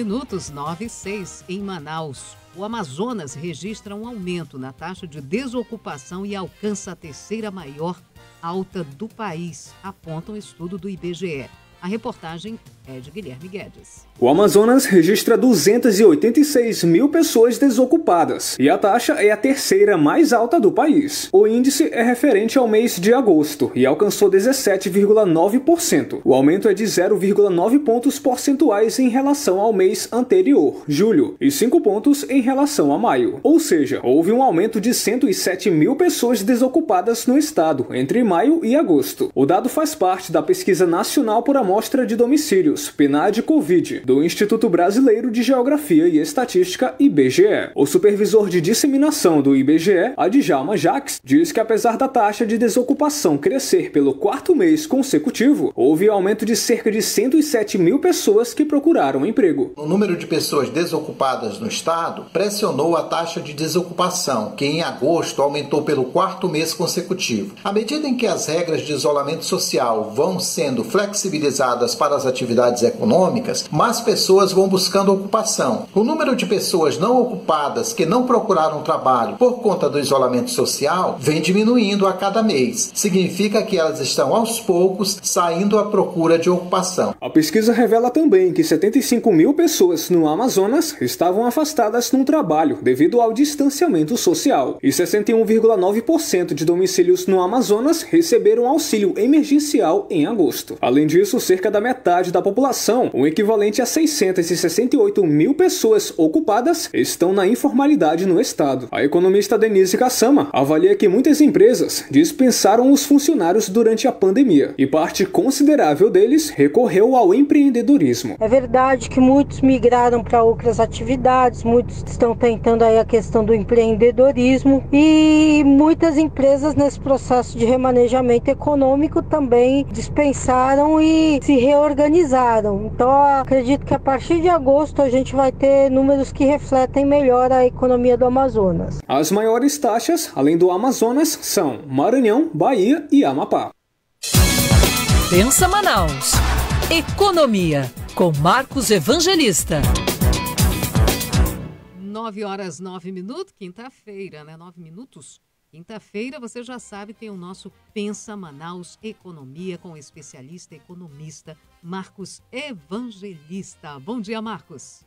9h06 em Manaus. O Amazonas registra um aumento na taxa de desocupação e alcança a terceira maior alta do país, aponta um estudo do IBGE. A reportagem é de Guilherme Guedes. O Amazonas registra 286 mil pessoas desocupadas e a taxa é a terceira mais alta do país. O índice é referente ao mês de agosto e alcançou 17,9%. O aumento é de 0,9 pontos percentuais em relação ao mês anterior, julho, e 5 pontos em relação a maio. Ou seja, houve um aumento de 107 mil pessoas desocupadas no estado entre maio e agosto. O dado faz parte da Pesquisa Nacional por Amostra Amostra de Domicílios, PNAD-Covid, do Instituto Brasileiro de Geografia e Estatística, IBGE. O supervisor de disseminação do IBGE, Adjalma Jacques, diz que apesar da taxa de desocupação crescer pelo 4º mês consecutivo, houve aumento de cerca de 107 mil pessoas que procuraram emprego. O número de pessoas desocupadas no estado pressionou a taxa de desocupação, que em agosto aumentou pelo 4º mês consecutivo. À medida em que as regras de isolamento social vão sendo flexibilizadas para as atividades econômicas, mais pessoas vão buscando ocupação. O número de pessoas não ocupadas que não procuraram trabalho por conta do isolamento social vem diminuindo a cada mês. Significa que elas estão aos poucos saindo à procura de ocupação. A pesquisa revela também que 75 mil pessoas no Amazonas estavam afastadas no trabalho devido ao distanciamento social e 61,9% de domicílios no Amazonas receberam auxílio emergencial em agosto. Além disso, cerca da metade da população, o equivalente a 668 mil pessoas ocupadas, estão na informalidade no estado. A economista Denise Kassama avalia que muitas empresas dispensaram os funcionários durante a pandemia e parte considerável deles recorreu ao empreendedorismo. É verdade que muitos migraram para outras atividades, muitos estão tentando aí a questão do empreendedorismo e muitas empresas nesse processo de remanejamento econômico também dispensaram e se reorganizaram. Então acredito que a partir de agosto a gente vai ter números que refletem melhor a economia do Amazonas. As maiores taxas, além do Amazonas, são Maranhão, Bahia e Amapá. Pensa Manaus. Economia, com Marcos Evangelista. 9h09, quinta-feira, né? 9 minutos. Quinta-feira, você já sabe, tem o nosso Pensa Manaus Economia com o especialista economista Marcos Evangelista. Bom dia, Marcos.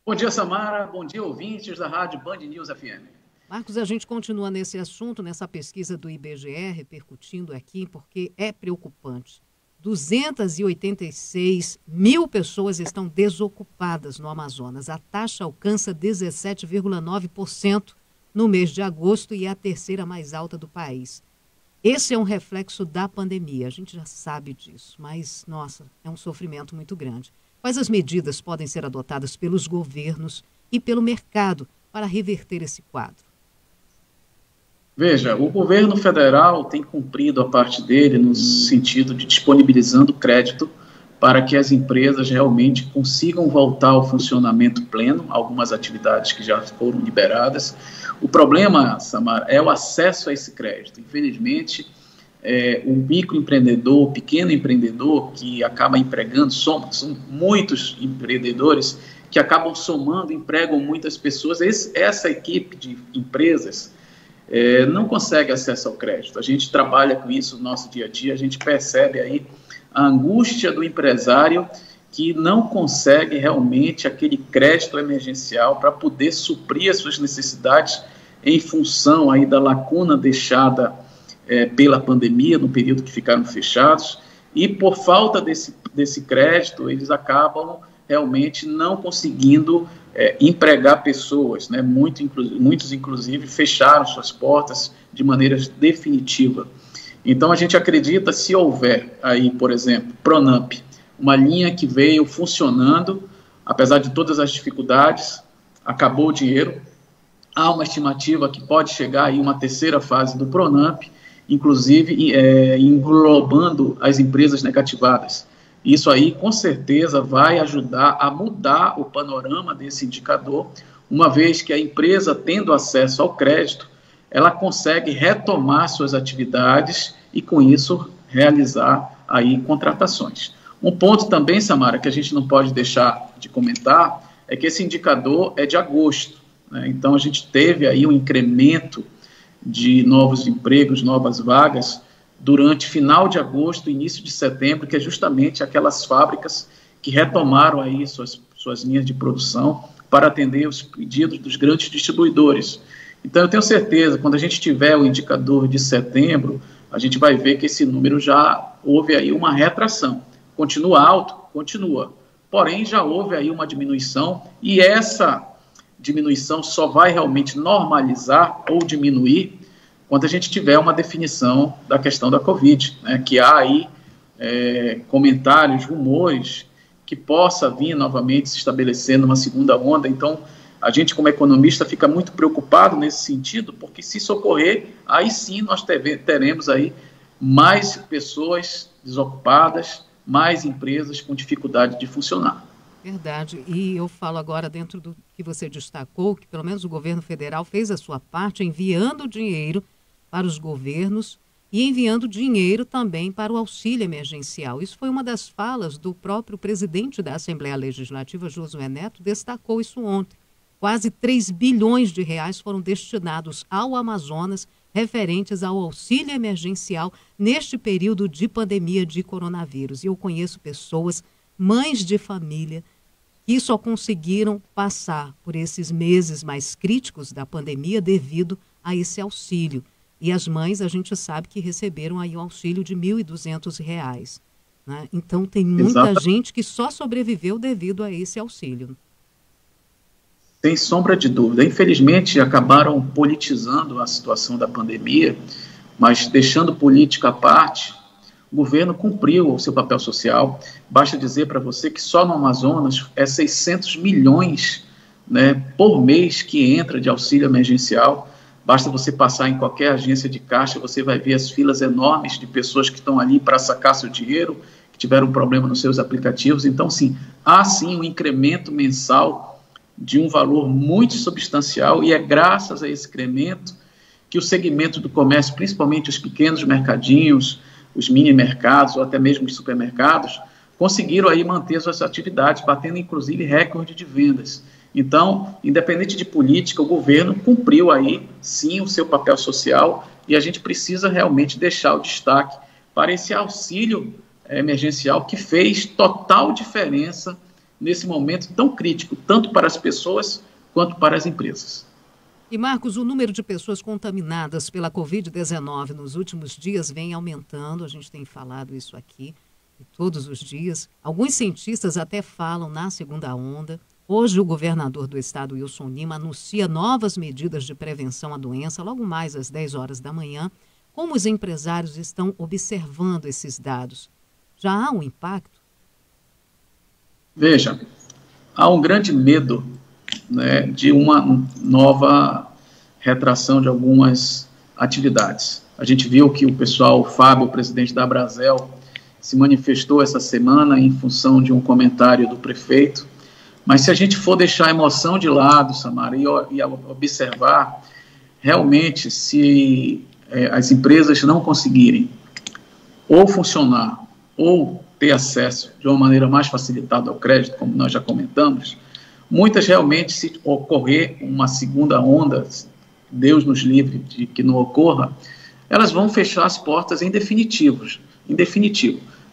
Bom dia, Samara. Bom dia, ouvintes da Rádio Band News FM. Marcos, a gente continua nesse assunto, nessa pesquisa do IBGE, repercutindo aqui, porque é preocupante. 286 mil pessoas estão desocupadas no Amazonas. A taxa alcança 17,9% no mês de agosto e é a terceira mais alta do país. Esse é um reflexo da pandemia, a gente já sabe disso, mas, nossa, é um sofrimento muito grande. Quais as medidas podem ser adotadas pelos governos e pelo mercado para reverter esse quadro? Veja, o governo federal tem cumprido a parte dele no sentido de disponibilizando crédito para que as empresas realmente consigam voltar ao funcionamento pleno, algumas atividades que já foram liberadas. O problema, Samara, é o acesso a esse crédito. Infelizmente, o microempreendedor, o pequeno empreendedor que acaba empregando, são muitos empreendedores que acabam somando, empregam muitas pessoas. Essa equipe de empresas não consegue acesso ao crédito. A gente trabalha com isso no nosso dia a dia, a gente percebe aí a angústia do empresário que não consegue realmente aquele crédito emergencial para poder suprir as suas necessidades em função aí da lacuna deixada pela pandemia, no período que ficaram fechados, e por falta desse crédito, eles acabam realmente não conseguindo empregar pessoas, né? Muitos, inclusive, fecharam suas portas de maneira definitiva. Então, a gente acredita, se houver aí, por exemplo, Pronamp, uma linha que veio funcionando, apesar de todas as dificuldades, acabou o dinheiro, há uma estimativa que pode chegar aí uma terceira fase do Pronamp, inclusive englobando as empresas negativadas. Isso aí, com certeza, vai ajudar a mudar o panorama desse indicador, uma vez que a empresa, tendo acesso ao crédito, ela consegue retomar suas atividades e, com isso, realizar aí contratações. Um ponto também, Samara, que a gente não pode deixar de comentar, é que esse indicador é de agosto, né? Então, a gente teve aí um incremento de novos empregos, novas vagas, durante final de agosto, início de setembro, que é justamente aquelas fábricas que retomaram aí suas linhas de produção para atender os pedidos dos grandes distribuidores. Então, eu tenho certeza, quando a gente tiver o indicador de setembro, a gente vai ver que esse número já houve aí uma retração. Continua alto? Continua. Porém, já houve aí uma diminuição, e essa diminuição só vai realmente normalizar ou diminuir quando a gente tiver uma definição da questão da Covid, né, que há aí comentários, rumores, que possa vir novamente se estabelecer numa segunda onda. Então, a gente, como economista, fica muito preocupado nesse sentido, porque se isso ocorrer, aí sim nós teremos aí mais pessoas desocupadas, mais empresas com dificuldade de funcionar. Verdade. E eu falo agora dentro do que você destacou, que pelo menos o governo federal fez a sua parte enviando dinheiro para os governos e enviando dinheiro também para o auxílio emergencial. Isso foi uma das falas do próprio presidente da Assembleia Legislativa, Josué Neto, destacou isso ontem. Quase 3 bilhões de reais foram destinados ao Amazonas referentes ao auxílio emergencial neste período de pandemia de coronavírus. E eu conheço pessoas, mães de família, que só conseguiram passar por esses meses mais críticos da pandemia devido a esse auxílio. E as mães, a gente sabe que receberam aí um auxílio de R$ 1.200, né? Então, tem muita gente que só sobreviveu devido a esse auxílio. Sem sombra de dúvida. Infelizmente, acabaram politizando a situação da pandemia, mas deixando política à parte, o governo cumpriu o seu papel social. Basta dizer para você que só no Amazonas é 600 milhões, né, por mês que entra de auxílio emergencial. Basta você passar em qualquer agência de caixa, você vai ver as filas enormes de pessoas que estão ali para sacar seu dinheiro, que tiveram um problema nos seus aplicativos. Então, sim, há sim um incremento mensal de um valor muito substancial, e é graças a esse incremento que o segmento do comércio, principalmente os pequenos mercadinhos, os mini mercados ou até mesmo os supermercados, conseguiram aí manter suas atividades, batendo inclusive recorde de vendas. Então, independente de política, o governo cumpriu aí sim o seu papel social, e a gente precisa realmente deixar o destaque para esse auxílio emergencial que fez total diferença nesse momento tão crítico, tanto para as pessoas quanto para as empresas. E, Marcos, o número de pessoas contaminadas pela Covid-19 nos últimos dias vem aumentando, a gente tem falado isso aqui todos os dias. Alguns cientistas até falam na segunda onda. Hoje, o governador do estado, Wilson Lima, anuncia novas medidas de prevenção à doença, logo mais às 10 horas da manhã. Como os empresários estão observando esses dados? Já há um impacto? Veja, há um grande medo, né, de uma nova retração de algumas atividades. A gente viu que o pessoal, o Fábio, o presidente da Abrazel, se manifestou essa semana em função de um comentário do prefeito, mas se a gente for deixar a emoção de lado, Samara, e observar, realmente, se as empresas não conseguirem ou funcionar ou ter acesso de uma maneira mais facilitada ao crédito, como nós já comentamos, muitas realmente, se ocorrer uma segunda onda, Deus nos livre de que não ocorra, elas vão fechar as portas em definitivo.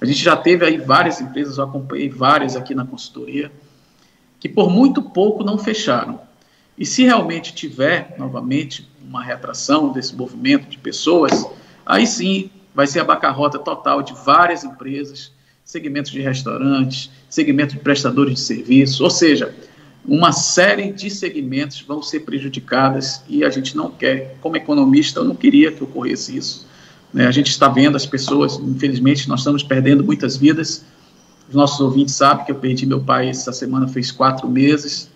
A gente já teve aí várias empresas, eu acompanhei várias aqui na consultoria, que por muito pouco não fecharam. E se realmente tiver, novamente, uma retração desse movimento de pessoas, aí sim vai ser a bancarrota total de várias empresas, segmentos de restaurantes, segmento de prestadores de serviços, ou seja, uma série de segmentos vão ser prejudicadas, e a gente não quer, como economista, eu não queria que ocorresse isso, né? A gente está vendo as pessoas, infelizmente, nós estamos perdendo muitas vidas. Os nossos ouvintes sabem que eu perdi meu pai essa semana, fez 4 meses,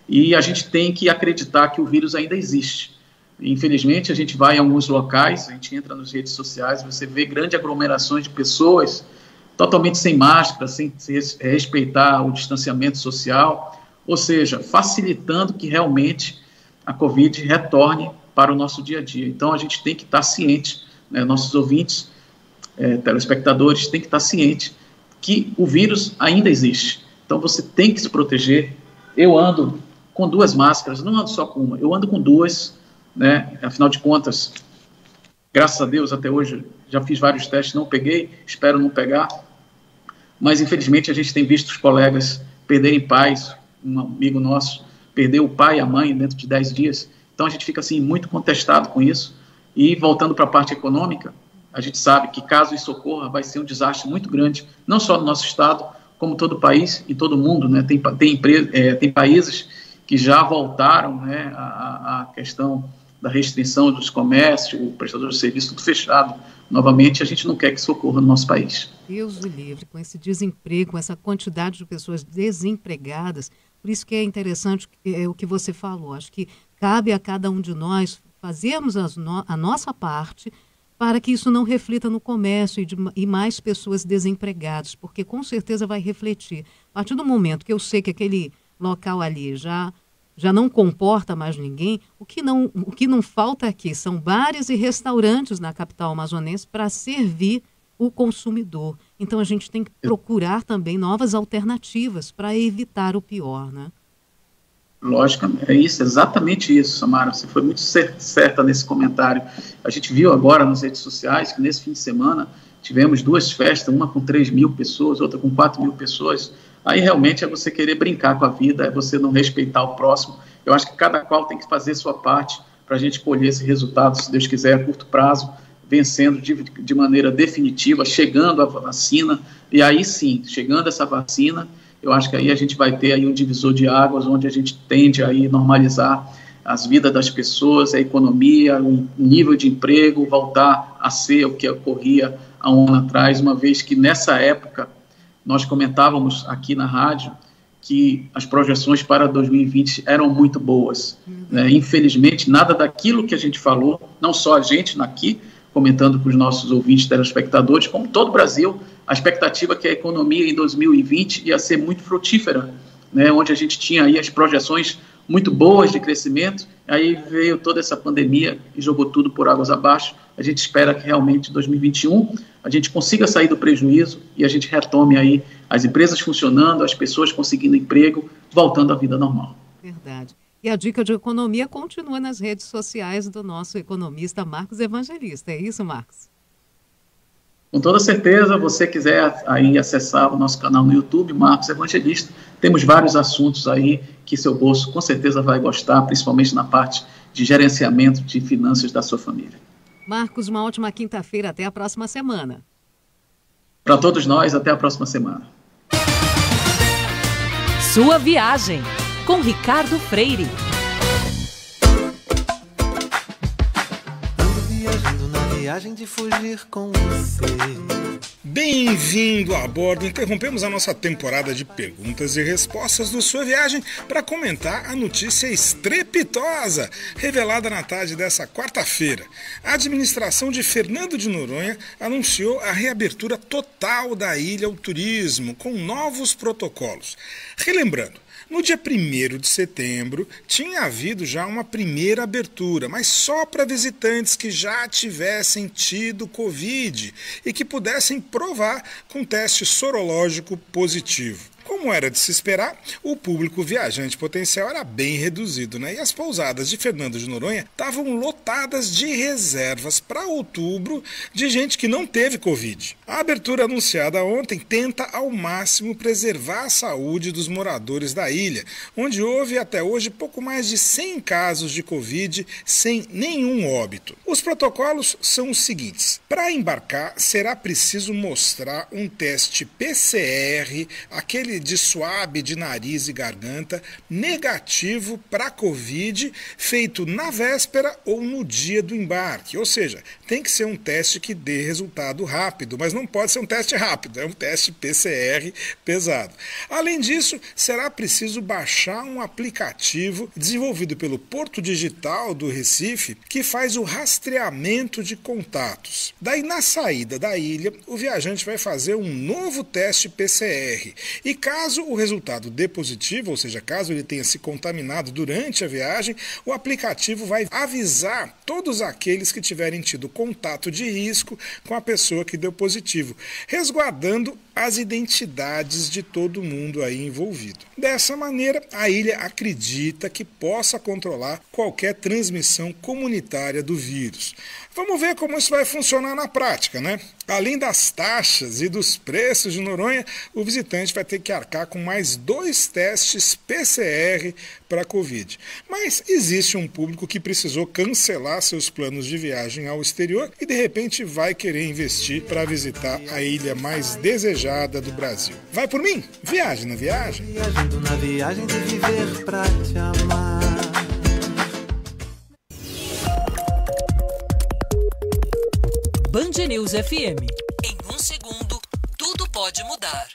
e a gente tem que acreditar que o vírus ainda existe. Infelizmente, a gente vai em alguns locais, a gente entra nas redes sociais, você vê grandes aglomerações de pessoas totalmente sem máscara, sem respeitar o distanciamento social, ou seja, facilitando que realmente a Covid retorne para o nosso dia a dia. Então, a gente tem que estar ciente, né, nossos ouvintes, telespectadores, tem que estar ciente que o vírus ainda existe. Então, você tem que se proteger. Eu ando com 2 máscaras, não ando só com uma, eu ando com 2, né? Afinal de contas, graças a Deus, até hoje, já fiz vários testes, não peguei, espero não pegar, mas infelizmente a gente tem visto os colegas perderem pais. Um amigo nosso perdeu o pai e a mãe dentro de 10 dias, então a gente fica assim muito contestado com isso. E voltando para a parte econômica, a gente sabe que caso isso ocorra, vai ser um desastre muito grande, não só no nosso estado, como todo o país e todo mundo, né? Tem países que já voltaram, né, a questão da restrição dos comércios, o prestador de serviço tudo fechado. Novamente, a gente não quer que isso ocorra no nosso país. Deus o livre, com esse desemprego, com essa quantidade de pessoas desempregadas. Por isso que é interessante o que você falou. Acho que cabe a cada um de nós fazermos a nossa parte para que isso não reflita no comércio e mais pessoas desempregadas, porque com certeza vai refletir. A partir do momento que eu sei que aquele local ali já não comporta mais ninguém, o que não falta aqui são bares e restaurantes na capital amazonense para servir o consumidor. Então a gente tem que procurar também novas alternativas para evitar o pior, né? Lógico, é isso, exatamente isso, Samara. Você foi muito certa nesse comentário. A gente viu agora nas redes sociais que nesse fim de semana tivemos 2 festas, uma com 3.000 pessoas, outra com 4.000 pessoas. Aí realmente é você querer brincar com a vida, é você não respeitar o próximo. Eu acho que cada qual tem que fazer sua parte para a gente colher esse resultado, se Deus quiser, a curto prazo, vencendo de maneira definitiva, chegando a vacina. E aí sim, chegando essa vacina, eu acho que aí a gente vai ter aí um divisor de águas, onde a gente tende a normalizar as vidas das pessoas, a economia, o nível de emprego, voltar a ser o que ocorria há um ano atrás, uma vez que nessa época nós comentávamos aqui na rádio que as projeções para 2020 eram muito boas. Né? Infelizmente, nada daquilo que a gente falou, não só a gente aqui, comentando com os nossos ouvintes, telespectadores, como todo o Brasil, a expectativa é que a economia em 2020 ia ser muito frutífera, né? Onde a gente tinha aí as projeções muito boas de crescimento, aí veio toda essa pandemia e jogou tudo por águas abaixo. A gente espera que realmente em 2021 a gente consiga sair do prejuízo e a gente retome aí as empresas funcionando, as pessoas conseguindo emprego, voltando à vida normal. Verdade. E a dica de economia continua nas redes sociais do nosso economista Marcos Evangelista. É isso, Marcos? Com toda certeza, você quiser aí acessar o nosso canal no YouTube, Marcos Evangelista, temos vários assuntos aí que seu bolso com certeza vai gostar, principalmente na parte de gerenciamento de finanças da sua família. Marcos, uma ótima quinta-feira. Até a próxima semana. Para todos nós, até a próxima semana. Sua viagem, com Ricardo Freire. Ando viajando na viagem de fugir com você. Bem-vindo a bordo. Interrompemos a nossa temporada de perguntas e respostas do Sua Viagem para comentar a notícia estrepitosa revelada na tarde dessa quarta-feira. A administração de Fernando de Noronha anunciou a reabertura total da ilha ao turismo, com novos protocolos. Relembrando, no dia 1º de setembro, tinha havido já uma primeira abertura, mas só para visitantes que já tivessem tido Covid e que pudessem provar com teste sorológico positivo. Como era de se esperar, o público viajante potencial era bem reduzido, né? E as pousadas de Fernando de Noronha estavam lotadas de reservas para outubro de gente que não teve Covid. A abertura anunciada ontem tenta ao máximo preservar a saúde dos moradores da ilha, onde houve até hoje pouco mais de 100 casos de Covid sem nenhum óbito. Os protocolos são os seguintes: para embarcar será preciso mostrar um teste PCR, aquele de suave de nariz e garganta, negativo para Covid, feito na véspera ou no dia do embarque. Ou seja, tem que ser um teste que dê resultado rápido, mas não pode ser um teste rápido, é um teste PCR pesado. Além disso, será preciso baixar um aplicativo desenvolvido pelo Porto Digital do Recife, que faz o rastreamento de contatos. Daí, na saída da ilha, o viajante vai fazer um novo teste PCR. E caso o resultado dê positivo, ou seja, caso ele tenha se contaminado durante a viagem, o aplicativo vai avisar todos aqueles que tiverem tido contato de risco com a pessoa que deu positivo, resguardando as identidades de todo mundo aí envolvido. Dessa maneira, a ilha acredita que possa controlar qualquer transmissão comunitária do vírus. Vamos ver como isso vai funcionar na prática, né? Além das taxas e dos preços de Noronha, o visitante vai ter que arcar com mais 2 testes PCR para a Covid. Mas existe um público que precisou cancelar seus planos de viagem ao exterior e de repente vai querer investir para visitar a ilha mais desejada do Brasil. Vai por mim? Viagem na viagem. Viajando na viagem de viver pra te amar. News FM. Em um segundo, tudo pode mudar.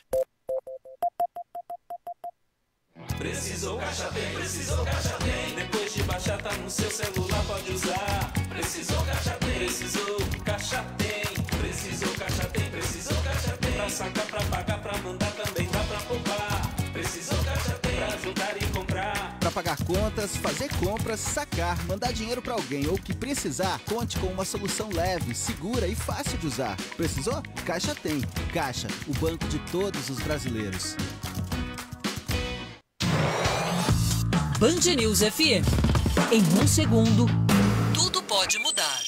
Precisou Caixa Tem, precisou Caixa Tem. Depois de baixar, tá no seu celular, pode usar. Precisou Caixa Tem, precisou Caixa Tem. Precisou Caixa Tem, precisou Caixa Tem. Pra sacar, pra pagar, pra mandar também dá pra poupar. Precisou Caixa Tem, pra ajudar e comprar. Para pagar contas, fazer compras, sacar, mandar dinheiro para alguém ou que precisar, conte com uma solução leve, segura e fácil de usar. Precisou? Caixa Tem. Caixa, o banco de todos os brasileiros. Band News FM. Em um segundo, tudo pode mudar.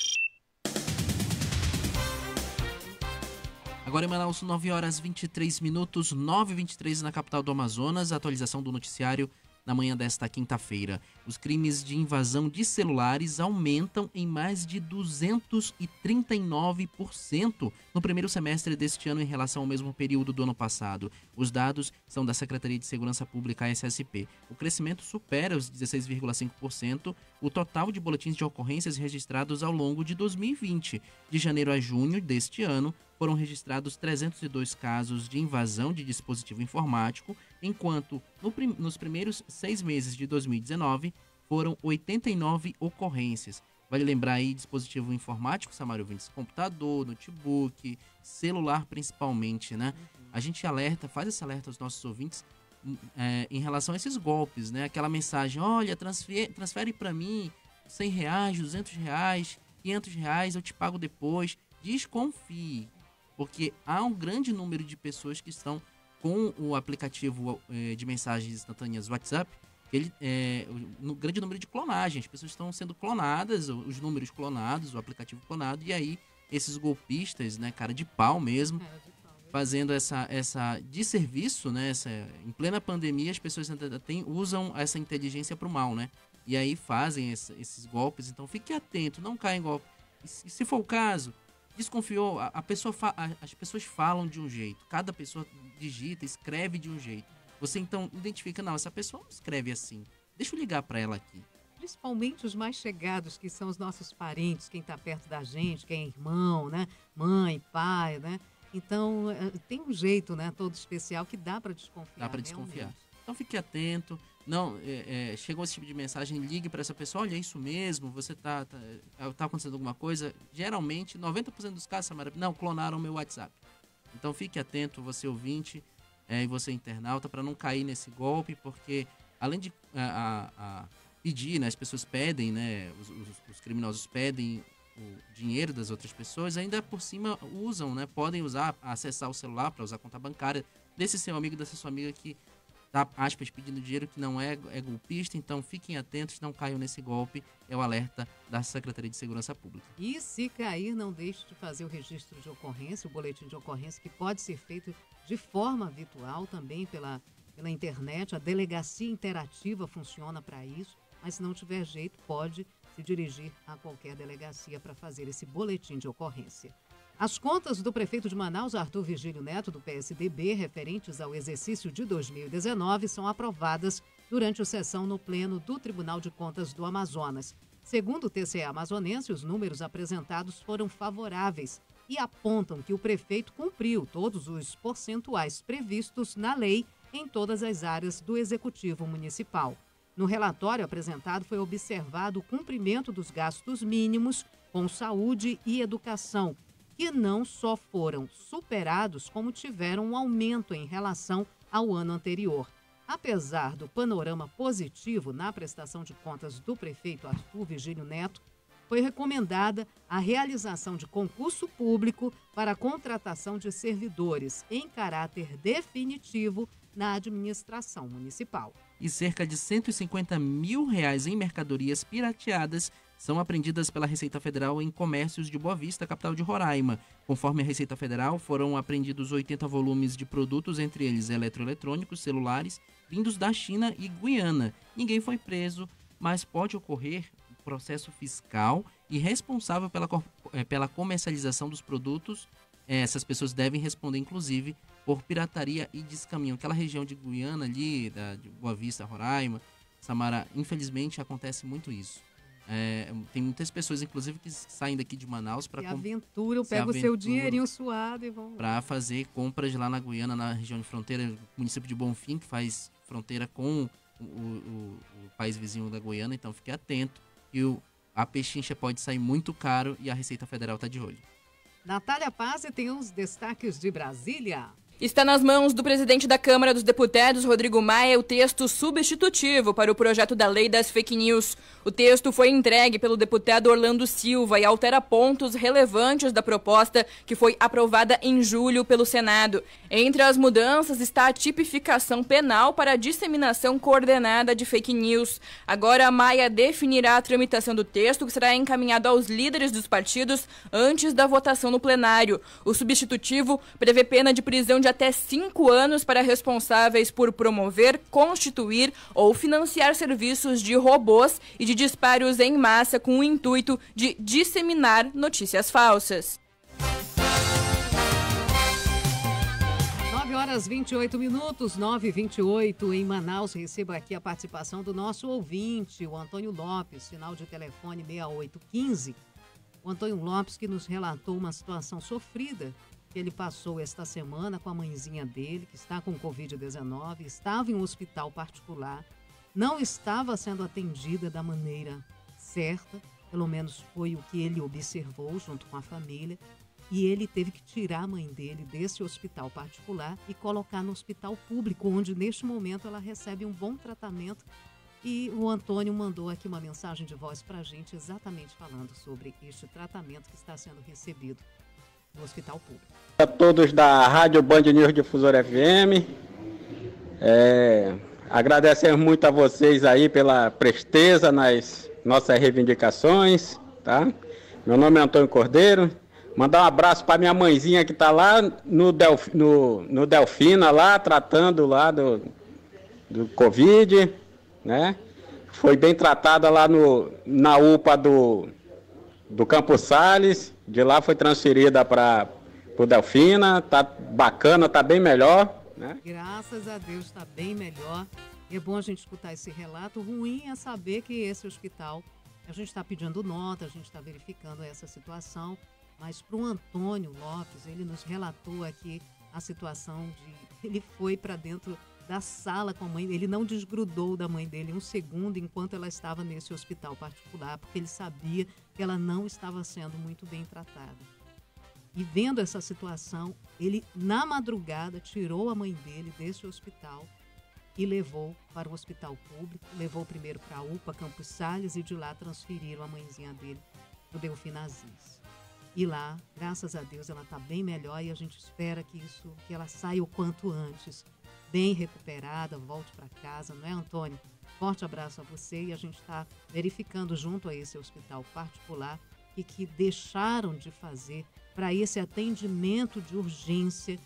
Agora em Manaus, 9 horas 23 minutos, 9h23 na capital do Amazonas. Atualização do noticiário na manhã desta quinta-feira. Os crimes de invasão de celulares aumentam em mais de 239% no primeiro semestre deste ano em relação ao mesmo período do ano passado. Os dados são da Secretaria de Segurança Pública, SSP. O crescimento supera os 16,5% o total de boletins de ocorrências registrados ao longo de 2020. De janeiro a junho deste ano, foram registrados 302 casos de invasão de dispositivo informático, enquanto nos primeiros 6 meses de 2019 foram 89 ocorrências. Vale lembrar aí dispositivo informático, Samara ouvintes, computador, notebook, celular principalmente, né? A gente faz esse alerta aos nossos ouvintes em relação a esses golpes, né? Aquela mensagem, olha, transfere para mim R$100, R$200, R$500, eu te pago depois. Desconfie, porque há um grande número de pessoas que estão com o aplicativo de mensagens instantâneas WhatsApp, no grande número de clonagem. As pessoas estão sendo clonadas, os números clonados, o aplicativo clonado, e aí esses golpistas, né, cara de pau mesmo, fazendo essa de serviço, né, em plena pandemia as pessoas usam essa inteligência para o mal, né, e aí fazem esses golpes. Então fique atento, não caia em golpe. E se for o caso, desconfiou, as pessoas falam de um jeito, cada pessoa digita, escreve de um jeito. Você então identifica, não, essa pessoa não escreve assim, deixa eu ligar para ela aqui. Principalmente os mais chegados, que são os nossos parentes, quem está perto da gente, quem é irmão, né? Mãe, pai, né? Então, tem um jeito, né, todo especial que dá para desconfiar. Dá para desconfiar. Então fique atento. Não, chegou esse tipo de mensagem, ligue para essa pessoa, olha, é isso mesmo, você tá acontecendo alguma coisa. Geralmente, 90% dos casos, Samara, não, clonaram meu WhatsApp. Então fique atento, você ouvinte e você internauta, para não cair nesse golpe, porque além de pedir, né, as pessoas pedem, né, os criminosos pedem o dinheiro das outras pessoas, ainda por cima usam, né, podem acessar o celular para usar a conta bancária desse seu amigo, dessa sua amiga que tá, aspas, pedindo dinheiro, que não é golpista. Então fiquem atentos, não caiam nesse golpe, é o alerta da Secretaria de Segurança Pública. E se cair, não deixe de fazer o registro de ocorrência, o boletim de ocorrência, que pode ser feito de forma virtual também pela internet. A delegacia interativa funciona para isso, mas se não tiver jeito, pode se dirigir a qualquer delegacia para fazer esse boletim de ocorrência. As contas do prefeito de Manaus, Arthur Virgílio Neto, do PSDB, referentes ao exercício de 2019, são aprovadas durante a sessão no Pleno do Tribunal de Contas do Amazonas. Segundo o TCE amazonense, os números apresentados foram favoráveis e apontam que o prefeito cumpriu todos os percentuais previstos na lei em todas as áreas do Executivo Municipal. No relatório apresentado foi observado o cumprimento dos gastos mínimos com saúde e educação, que não só foram superados, como tiveram um aumento em relação ao ano anterior. Apesar do panorama positivo na prestação de contas do prefeito Arthur Virgílio Neto, foi recomendada a realização de concurso público para a contratação de servidores em caráter definitivo na administração municipal. E cerca de R$150 mil em mercadorias pirateadas são apreendidas pela Receita Federal em comércios de Boa Vista, capital de Roraima. Conforme a Receita Federal, foram apreendidos 80 volumes de produtos, entre eles eletroeletrônicos, celulares, vindos da China e Guiana. Ninguém foi preso, mas pode ocorrer processo fiscal e responsável pela comercialização dos produtos. Essas pessoas devem responder, inclusive, por pirataria e descaminho. Aquela região de Guiana ali, de Boa Vista, Roraima, Samara, infelizmente acontece muito isso. Tem muitas pessoas, inclusive, que saem daqui de Manaus para aventura, pega o seu dinheirinho suado e vão para fazer compras lá na Guiana, na região de fronteira, município de Bonfim, que faz fronteira com o país vizinho da Guiana. Então fique atento que a pechincha pode sair muito caro e a Receita Federal está de olho. Natália Paz tem os destaques de Brasília. Está nas mãos do presidente da Câmara dos Deputados, Rodrigo Maia, o texto substitutivo para o projeto da lei das fake news. O texto foi entregue pelo deputado Orlando Silva e altera pontos relevantes da proposta que foi aprovada em julho pelo Senado. Entre as mudanças está a tipificação penal para a disseminação coordenada de fake news. Agora, Maia definirá a tramitação do texto, que será encaminhado aos líderes dos partidos antes da votação no plenário. O substitutivo prevê pena de prisão de até 5 anos para responsáveis por promover, constituir ou financiar serviços de robôs e de disparos em massa com o intuito de disseminar notícias falsas. 9h28, 9h28 em Manaus. Receba aqui a participação do nosso ouvinte, o Antônio Lopes, final de telefone 6815. O Antônio Lopes que nos relatou uma situação sofrida que ele passou esta semana com a mãezinha dele, que está com Covid-19, estava em um hospital particular, não estava sendo atendida da maneira certa, pelo menos foi o que ele observou junto com a família, e ele teve que tirar a mãe dele desse hospital particular e colocar no hospital público, onde neste momento ela recebe um bom tratamento. E o Antônio mandou aqui uma mensagem de voz para a gente exatamente falando sobre este tratamento que está sendo recebido no hospital público. A todos da Rádio Band News Difusora FM, agradecemos muito a vocês aí pela presteza nas nossas reivindicações, tá? Meu nome é Antônio Cordeiro, mandar um abraço para minha mãezinha que está lá no Delfina, lá, tratando lá do Covid, né? Foi bem tratada lá na UPA do Campos Sales, de lá foi transferida para o Delfina, tá bacana, tá bem melhor, né? Graças a Deus está bem melhor. É bom a gente escutar esse relato. O ruim é saber que esse hospital, a gente está pedindo nota, a gente está verificando essa situação, mas para o Antônio Lopes, ele nos relatou aqui a situação de ele foi para dentro da sala com a mãe, ele não desgrudou da mãe dele um segundo enquanto ela estava nesse hospital particular, porque ele sabia que ela não estava sendo muito bem tratada. E vendo essa situação, ele na madrugada tirou a mãe dele desse hospital e levou para o hospital público, levou primeiro para a UPA Campos Sales e de lá transferiram a mãezinha dele para o Delfina Aziz. E lá, graças a Deus, ela está bem melhor e a gente espera que ela saia o quanto antes, bem recuperada, volte para casa, não é, Antônio? Forte abraço a você e a gente está verificando junto a esse hospital particular e que deixaram de fazer para esse atendimento de urgência,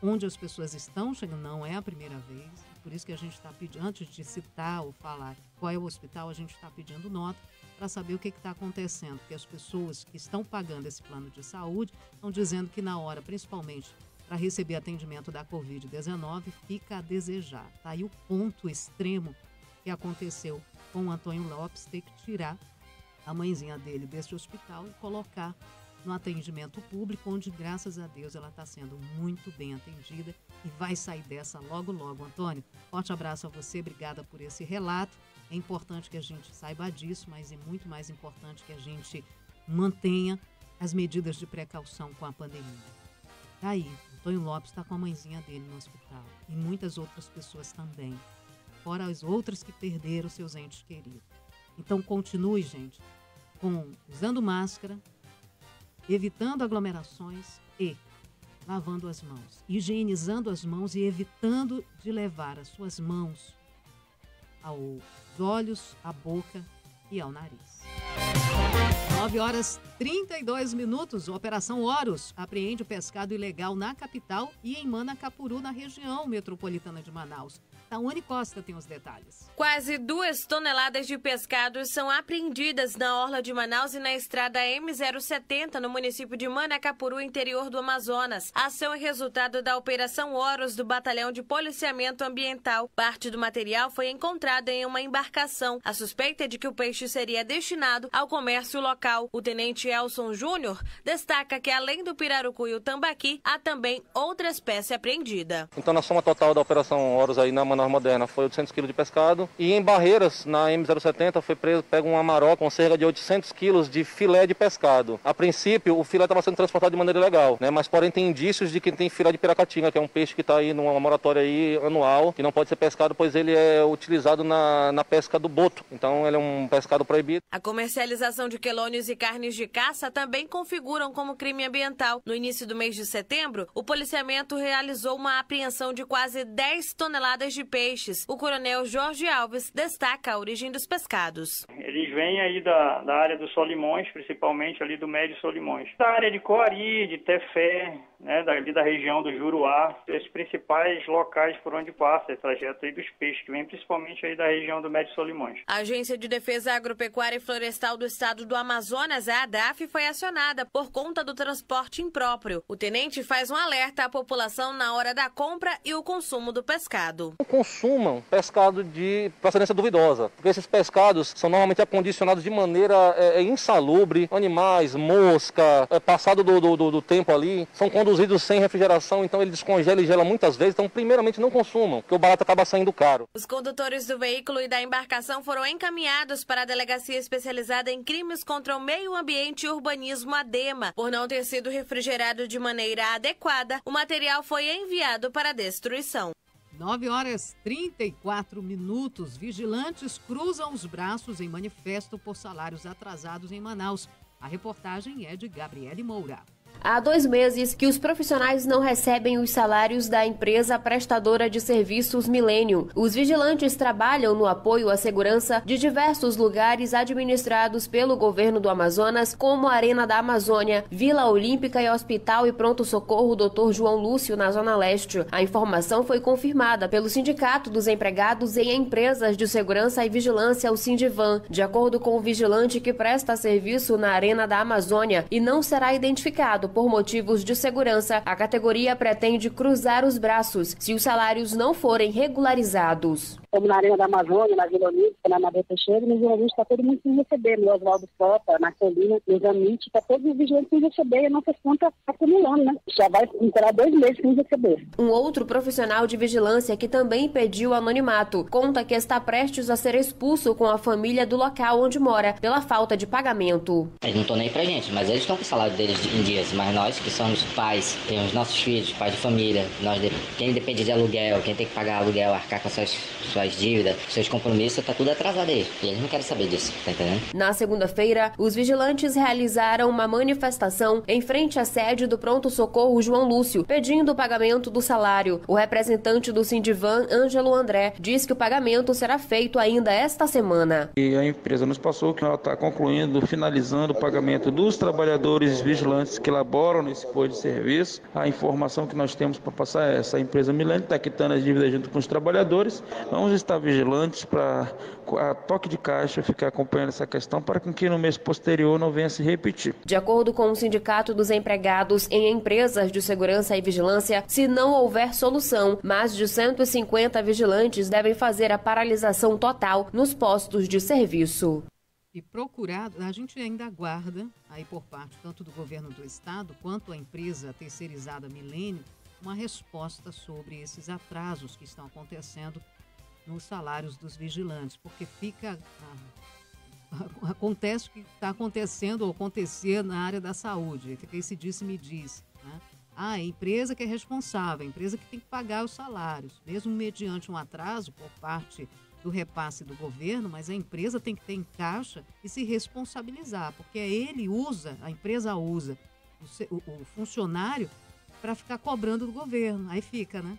onde as pessoas estão chegando, não é a primeira vez, por isso que a gente está pedindo, antes de citar ou falar qual é o hospital, a gente está pedindo nota para saber o que está acontecendo, porque as pessoas que estão pagando esse plano de saúde estão dizendo que na hora, principalmente para receber atendimento da Covid-19, fica a desejar. Está aí o ponto extremo que aconteceu com o Antônio Lopes, ter que tirar a mãezinha dele desse hospital e colocar no atendimento público, onde, graças a Deus, ela está sendo muito bem atendida e vai sair dessa logo, logo. Antônio, forte abraço a você, obrigada por esse relato. É importante que a gente saiba disso, mas é muito mais importante que a gente mantenha as medidas de precaução com a pandemia. Tá aí, Antônio Lopes está com a mãezinha dele no hospital e muitas outras pessoas também, fora as outras que perderam seus entes queridos. Então continue, gente, usando máscara, evitando aglomerações e lavando as mãos, higienizando as mãos e evitando de levar as suas mãos aos olhos, à boca e ao nariz. 9h32, Operação Horus apreende o pescado ilegal na capital e em Manacapuru, na região metropolitana de Manaus. Tawane Costa tem os detalhes. Quase 2 toneladas de pescados são apreendidas na orla de Manaus e na estrada M070, no município de Manacapuru, interior do Amazonas. A ação é resultado da Operação Horus do Batalhão de Policiamento Ambiental. Parte do material foi encontrada em uma embarcação. A suspeita é de que o peixe seria destinado ao comércio local. O tenente Elson Júnior destaca que, além do pirarucu e o tambaqui, há também outra espécie apreendida. Então, na soma total da Operação Horus aí na Manaus Moderna foi 800 kg de pescado. E em Barreiras, na M070, foi pego um amaró com cerca de 800 kg de filé de pescado. A princípio, o filé estava sendo transportado de maneira ilegal, né? Mas porém tem indícios de que tem filé de piracatinga, que é um peixe que está aí numa moratória aí anual, que não pode ser pescado, pois ele é utilizado na pesca do boto. Então ele é um pescado proibido. A comercialização de quelônios e carnes de caça também configuram como crime ambiental. No início do mês de setembro, o policiamento realizou uma apreensão de quase 10 toneladas de peixes. O coronel Jorge Alves destaca a origem dos pescados. Eles vêm aí da área dos Solimões, principalmente ali do Médio Solimões. Da área de Coari, de Tefé, né, ali da região do Juruá, os principais locais por onde passa esse trajeto aí dos peixes, que vem principalmente aí da região do Médio Solimões. A Agência de Defesa Agropecuária e Florestal do Estado do Amazonas, a ADAF, foi acionada por conta do transporte impróprio. O tenente faz um alerta à população na hora da compra e o consumo do pescado. Consumam pescado de procedência duvidosa, porque esses pescados são normalmente acondicionados de maneira insalubre, animais, mosca, passado do tempo ali, são conduzidos sem refrigeração, então ele descongela e gela muitas vezes, então primeiramente não consumam, porque o barato acaba saindo caro. Os condutores do veículo e da embarcação foram encaminhados para a Delegacia Especializada em Crimes contra o Meio Ambiente e Urbanismo, ADEMA. Por não ter sido refrigerado de maneira adequada, o material foi enviado para destruição. 9h34. Vigilantes cruzam os braços em manifesto por salários atrasados em Manaus. A reportagem é de Gabriele Moura. Há 2 meses que os profissionais não recebem os salários da empresa prestadora de serviços Milênio. Os vigilantes trabalham no apoio à segurança de diversos lugares administrados pelo governo do Amazonas, como a Arena da Amazônia, Vila Olímpica e Hospital e Pronto-Socorro Dr. João Lúcio, na Zona Leste. A informação foi confirmada pelo Sindicato dos Empregados em Empresas de Segurança e Vigilância, o Sindivan. De acordo com o vigilante que presta serviço na Arena da Amazônia e não será identificado por motivos de segurança, a categoria pretende cruzar os braços se os salários não forem regularizados. Como na Arena da Amazônia, na Vila Olímpica, na Madeira Teixeira, no vigilante está todo mundo sem receber, no Oswaldo Frota, na Colina, no Zamite, está todos os vigilantes sem receber e a nossa conta acumulando, né? Já vai entrar 2 meses sem receber. Um outro profissional de vigilância que também pediu anonimato conta que está prestes a ser expulso com a família do local onde mora pela falta de pagamento. Eles não estão nem pra gente, mas eles estão com o salário deles em dias, mas nós que somos pais, temos nossos filhos, pais de família, quem depende de aluguel, quem tem que pagar aluguel, arcar com suas dívidas, seus compromissos, tá tudo atrasado aí. E eles não querem saber disso, tá entendendo? Na segunda-feira, os vigilantes realizaram uma manifestação em frente à sede do Pronto-Socorro João Lúcio, pedindo o pagamento do salário. O representante do Sindivan, Ângelo André, diz que o pagamento será feito ainda esta semana. E a empresa nos passou que ela está finalizando o pagamento dos trabalhadores vigilantes que elaboram nesse posto de serviço. A informação que nós temos para passar é essa: a empresa Milênio está quitando as dívidas junto com os trabalhadores. Vamos estar vigilantes para a toque de caixa ficar acompanhando essa questão para que no mês posterior não venha se repetir. De acordo com o Sindicato dos Empregados em Empresas de Segurança e Vigilância, se não houver solução, mais de 150 vigilantes devem fazer a paralisação total nos postos de serviço. E procurado, a gente ainda aguarda, aí por parte tanto do governo do estado quanto a empresa terceirizada Milênio, uma resposta sobre esses atrasos que estão acontecendo nos salários dos vigilantes, porque acontece o que está acontecendo ou acontecer na área da saúde, fica esse disse-me-diz, né? A empresa que é responsável, a empresa que tem que pagar os salários, mesmo mediante um atraso por parte do repasse do governo, mas a empresa tem que ter em caixa e se responsabilizar, porque a empresa usa o funcionário para ficar cobrando do governo. Aí fica, né?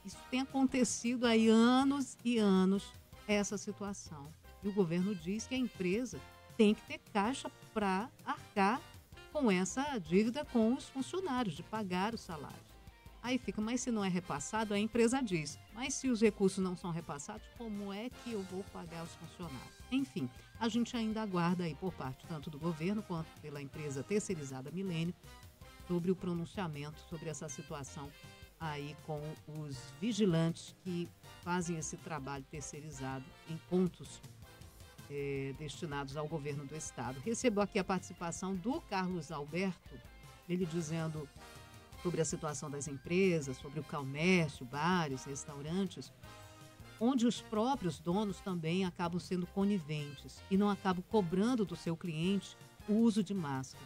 Isso tem acontecido aí anos e anos, essa situação. E o governo diz que a empresa tem que ter caixa para arcar com essa dívida com os funcionários, de pagar os salários. Aí fica, mas se não é repassado, a empresa diz, mas se os recursos não são repassados, como é que eu vou pagar os funcionários? Enfim, a gente ainda aguarda aí por parte tanto do governo quanto pela empresa terceirizada Milênio sobre o pronunciamento sobre essa situação aí com os vigilantes que fazem esse trabalho terceirizado em pontos destinados ao governo do estado. Recebo aqui a participação do Carlos Alberto, ele dizendo sobre a situação das empresas, sobre o comércio, bares, restaurantes, onde os próprios donos também acabam sendo coniventes e não acabam cobrando do seu cliente o uso de máscara.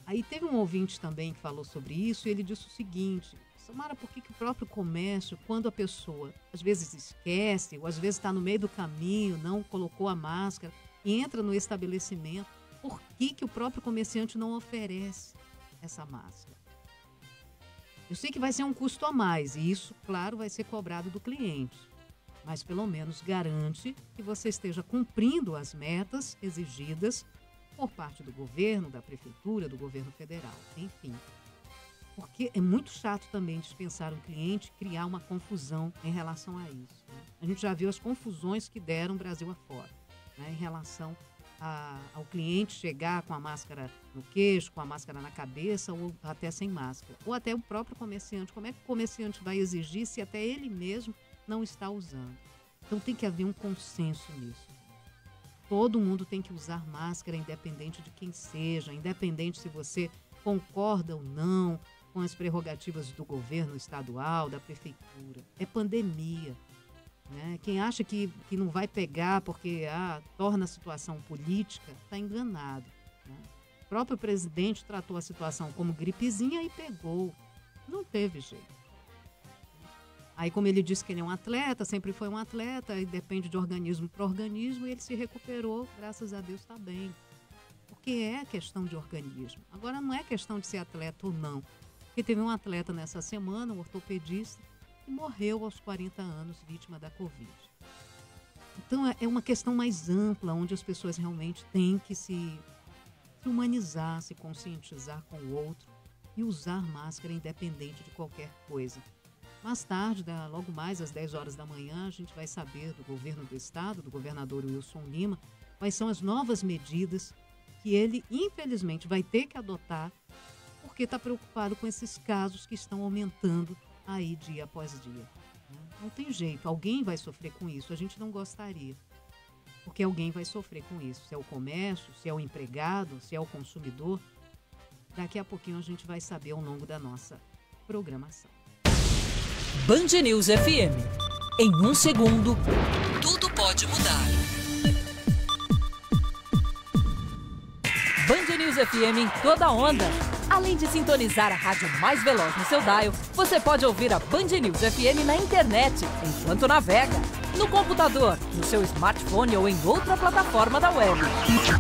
Aí teve um ouvinte também que falou sobre isso e ele disse o seguinte, Samara, por que o próprio comércio, quando a pessoa às vezes esquece ou às vezes está no meio do caminho, não colocou a máscara e entra no estabelecimento, por que o próprio comerciante não oferece essa máscara? Eu sei que vai ser um custo a mais e isso, claro, vai ser cobrado do cliente, mas pelo menos garante que você esteja cumprindo as metas exigidas por parte do governo, da prefeitura, do governo federal, enfim. Porque é muito chato também dispensar um cliente, criar uma confusão em relação a isso. Né? A gente já viu as confusões que deram Brasil afora, né? Em relação ao cliente chegar com a máscara no queixo, com a máscara na cabeça ou até sem máscara. Ou até o próprio comerciante. Como é que o comerciante vai exigir se até ele mesmo não está usando? Então tem que haver um consenso nisso. Todo mundo tem que usar máscara, independente de quem seja, independente se você concorda ou não com as prerrogativas do governo estadual, da prefeitura. É pandemia. Né? Quem acha que não vai pegar porque torna a situação política, está enganado. Né? O próprio presidente tratou a situação como gripezinha e pegou. Não teve jeito. Aí, como ele disse que ele é um atleta, sempre foi um atleta, e depende de organismo para organismo, e ele se recuperou, graças a Deus, está bem. Porque é questão de organismo. Agora, não é questão de ser atleta ou não. Porque teve um atleta nessa semana, um ortopedista, que morreu aos 40 anos, vítima da Covid. Então, é uma questão mais ampla, onde as pessoas realmente têm que se humanizar, se conscientizar com o outro e usar máscara independente de qualquer coisa. Mais tarde, logo mais às 10 horas da manhã, a gente vai saber do governo do estado, do governador Wilson Lima, quais são as novas medidas que ele, infelizmente, vai ter que adotar, porque está preocupado com esses casos que estão aumentando aí dia após dia. Não tem jeito, alguém vai sofrer com isso, a gente não gostaria, porque alguém vai sofrer com isso, se é o comércio, se é o empregado, se é o consumidor. Daqui a pouquinho a gente vai saber ao longo da nossa programação. Band News FM. Em um segundo, tudo pode mudar. Band News FM em toda onda. Além de sintonizar a rádio mais veloz no seu dial, você pode ouvir a Band News FM na internet, enquanto navega, no computador, no seu smartphone ou em outra plataforma da web.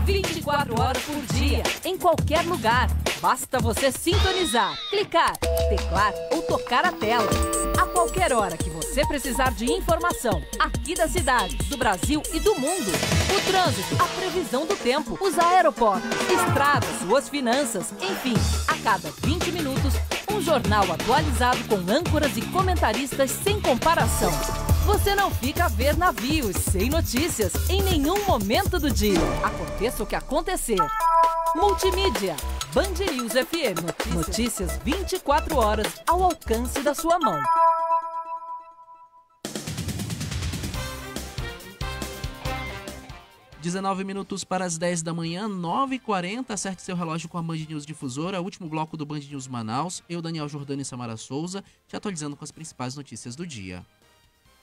24 horas por dia, em qualquer lugar. Basta você sintonizar, clicar, teclar ou tocar a tela. A qualquer hora que você precisar de informação, aqui da cidade, do Brasil e do mundo. O trânsito, a previsão do tempo, os aeroportos, estradas, suas finanças, enfim, a cada 20 minutos, um jornal atualizado com âncoras e comentaristas sem comparação. Você não fica a ver navios sem notícias em nenhum momento do dia. Aconteça o que acontecer. Multimídia. Band News FM. Notícias 24 horas ao alcance da sua mão. (19 para as 10 da manhã, 9h40, acerte seu relógio com a Band News Difusora, último bloco do Band News Manaus. Eu, Daniel Jordano e Samara Souza, te atualizando com as principais notícias do dia.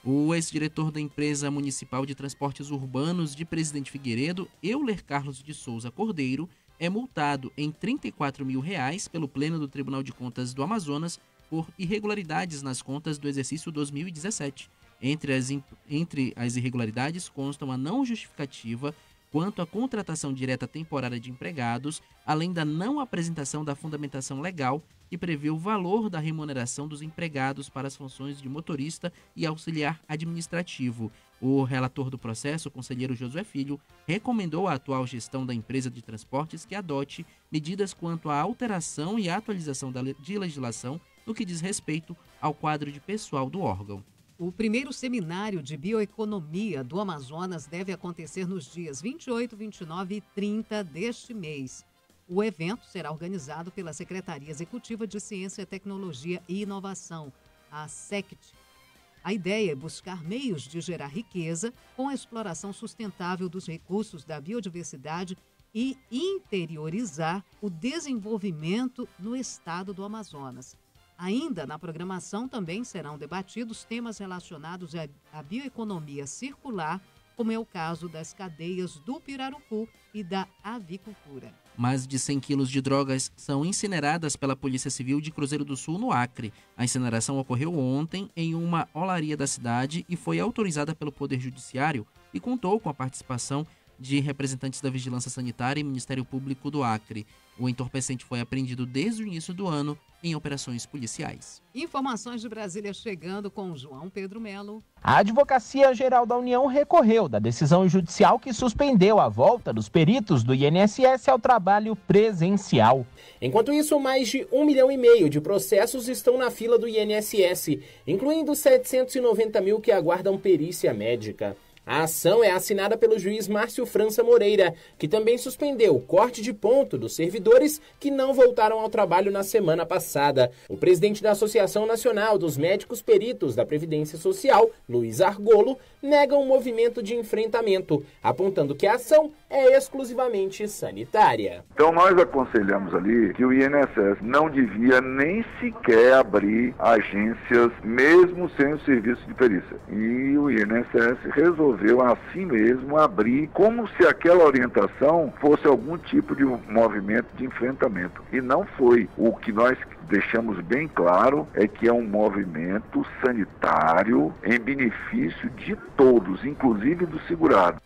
O ex-diretor da Empresa Municipal de Transportes Urbanos de Presidente Figueiredo, Euler Carlos de Souza Cordeiro, é multado em R$ 34 mil pelo Pleno do Tribunal de Contas do Amazonas por irregularidades nas contas do exercício 2017. Entre as irregularidades constam a não justificativa quanto à contratação direta temporária de empregados, além da não apresentação da fundamentação legal que prevê o valor da remuneração dos empregados para as funções de motorista e auxiliar administrativo. O relator do processo, o conselheiro Josué Filho, recomendou à atual gestão da empresa de transportes que adote medidas quanto à alteração e atualização de legislação no que diz respeito ao quadro de pessoal do órgão. O primeiro seminário de bioeconomia do Amazonas deve acontecer nos dias 28, 29 e 30 deste mês. O evento será organizado pela Secretaria Executiva de Ciência, Tecnologia e Inovação, a SECT. A ideia é buscar meios de gerar riqueza com a exploração sustentável dos recursos da biodiversidade e interiorizar o desenvolvimento no estado do Amazonas. Ainda na programação também serão debatidos temas relacionados à bioeconomia circular, como é o caso das cadeias do pirarucu e da avicultura. Mais de 100 quilos de drogas são incineradas pela Polícia Civil de Cruzeiro do Sul, no Acre. A incineração ocorreu ontem em uma olaria da cidade e foi autorizada pelo Poder Judiciário e contou com a participação de representantes da Vigilância Sanitária e Ministério Público do Acre. O entorpecente foi apreendido desde o início do ano em operações policiais. Informações de Brasília chegando com João Pedro Melo. A Advocacia Geral da União recorreu da decisão judicial que suspendeu a volta dos peritos do INSS ao trabalho presencial. Enquanto isso, mais de 1,5 milhão de processos estão na fila do INSS, incluindo 790 mil que aguardam perícia médica. A ação é assinada pelo juiz Márcio França Moreira, que também suspendeu o corte de ponto dos servidores que não voltaram ao trabalho na semana passada. O presidente da Associação Nacional dos Médicos Peritos da Previdência Social, Luiz Argolo, nega um movimento de enfrentamento, apontando que a ação é exclusivamente sanitária. Então nós aconselhamos ali que o INSS não devia nem sequer abrir agências, mesmo sem o serviço de perícia. E o INSS resolveu assim mesmo abrir, como se aquela orientação fosse algum tipo de movimento de enfrentamento. E não foi. O que nós deixamos bem claro é que é um movimento sanitário em benefício de todos, inclusive do segurado.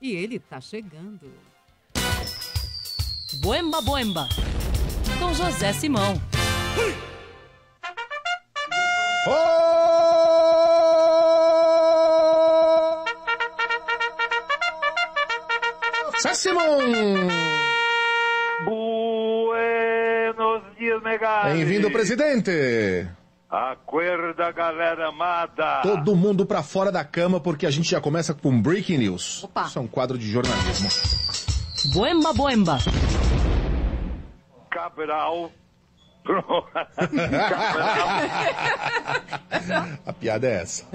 E ele tá chegando. Boemba Boemba, com José Simão. José Simão! Buenos dias, Megali. Bem-vindo, presidente! Acorda, galera amada! Todo mundo pra fora da cama, porque a gente já começa com Breaking News. Opa. Isso é um quadro de jornalismo. Boemba Boemba. Cabral. A piada é essa.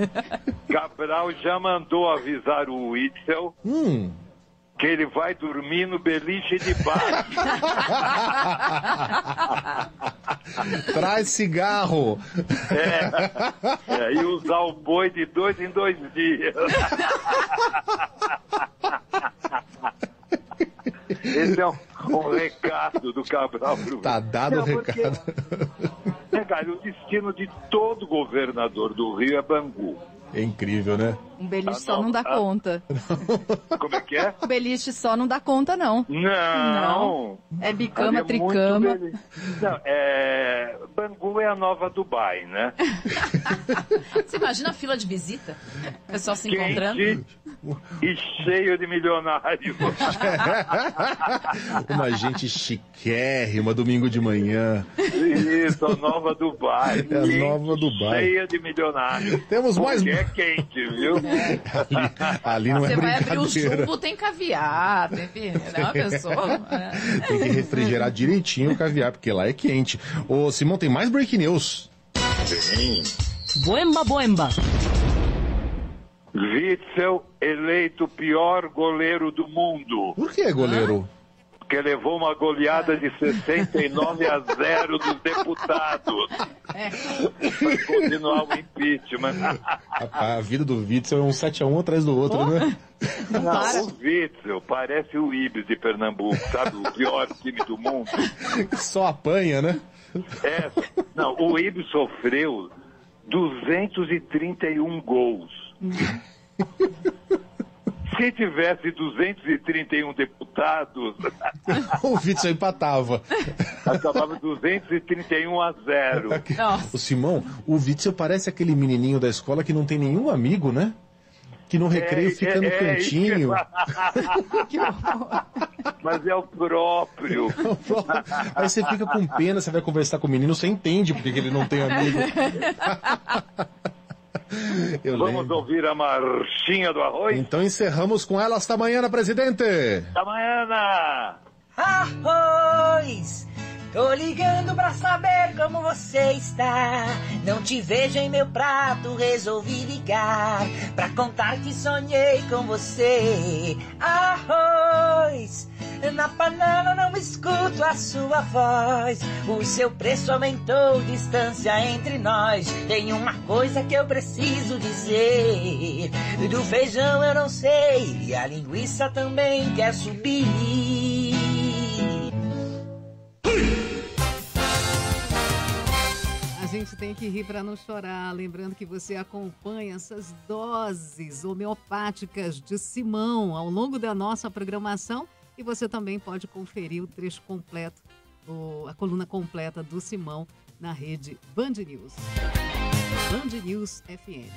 Cabral já mandou avisar o Witzel que ele vai dormir no beliche de baixo. Traz cigarro. E usar o boi de 2 em 2 dias. Esse é um recado do Cabral. Tá dado o recado. Cara, o destino de todo governador do Rio é Bangu. É incrível, né? Um beliche só não dá conta. Como é que é? O beliche só não dá conta, não. Não. É bicama, tricama. Não, Bangu é a nova Dubai, né? Você imagina a fila de visita? O pessoal se encontrando. E cheio de milionários. Uma gente chiquérrima, domingo de manhã. Isso, a nova Dubai. É a nova Dubai. Cheia de milionários. Temos mais... é quente, viu? Ali não é brincadeira. Você vai abrir o jumbo, tem caviar, tem uma pessoa... Tem que refrigerar direitinho o caviar, porque lá é quente. Ô, Simão, tem mais breaking news? Sim. Boemba Boemba. Witzel eleito pior goleiro do mundo. Por que goleiro? Porque levou uma goleada de 69-0 dos deputados. Vai continuar o impeachment. A vida do Witzel é um 7-1 atrás do outro, né? Não, o Witzel parece o Ibis de Pernambuco, sabe? O pior time do mundo. Só apanha, né? Não, o Ibis sofreu 231 gols. Se tivesse 231 deputados... o Witzel empatava. Acabava 231-0. O Simão, o Witzel parece aquele menininho da escola que não tem nenhum amigo, né? que no recreio fica no cantinho. Mas é o próprio. Aí você fica com pena, você vai conversar com o menino, você entende porque que ele não tem amigo. Vamos ouvir a marchinha do arroz? Então encerramos com ela esta manhã, presidente. Esta manhã. Arroz, tô ligando pra saber como você está. Não te vejo em meu prato, resolvi ligar pra contar que sonhei com você. Arroz, na panela não escuto a sua voz. O seu preço aumentou, distância entre nós. Tem uma coisa que eu preciso dizer: do feijão eu não sei, e a linguiça também quer subir. A gente tem que rir para não chorar. Lembrando que você acompanha essas doses homeopáticas de Simão ao longo da nossa programação. E você também pode conferir o trecho completo, a coluna completa do Simão na rede Band News. Band News FM.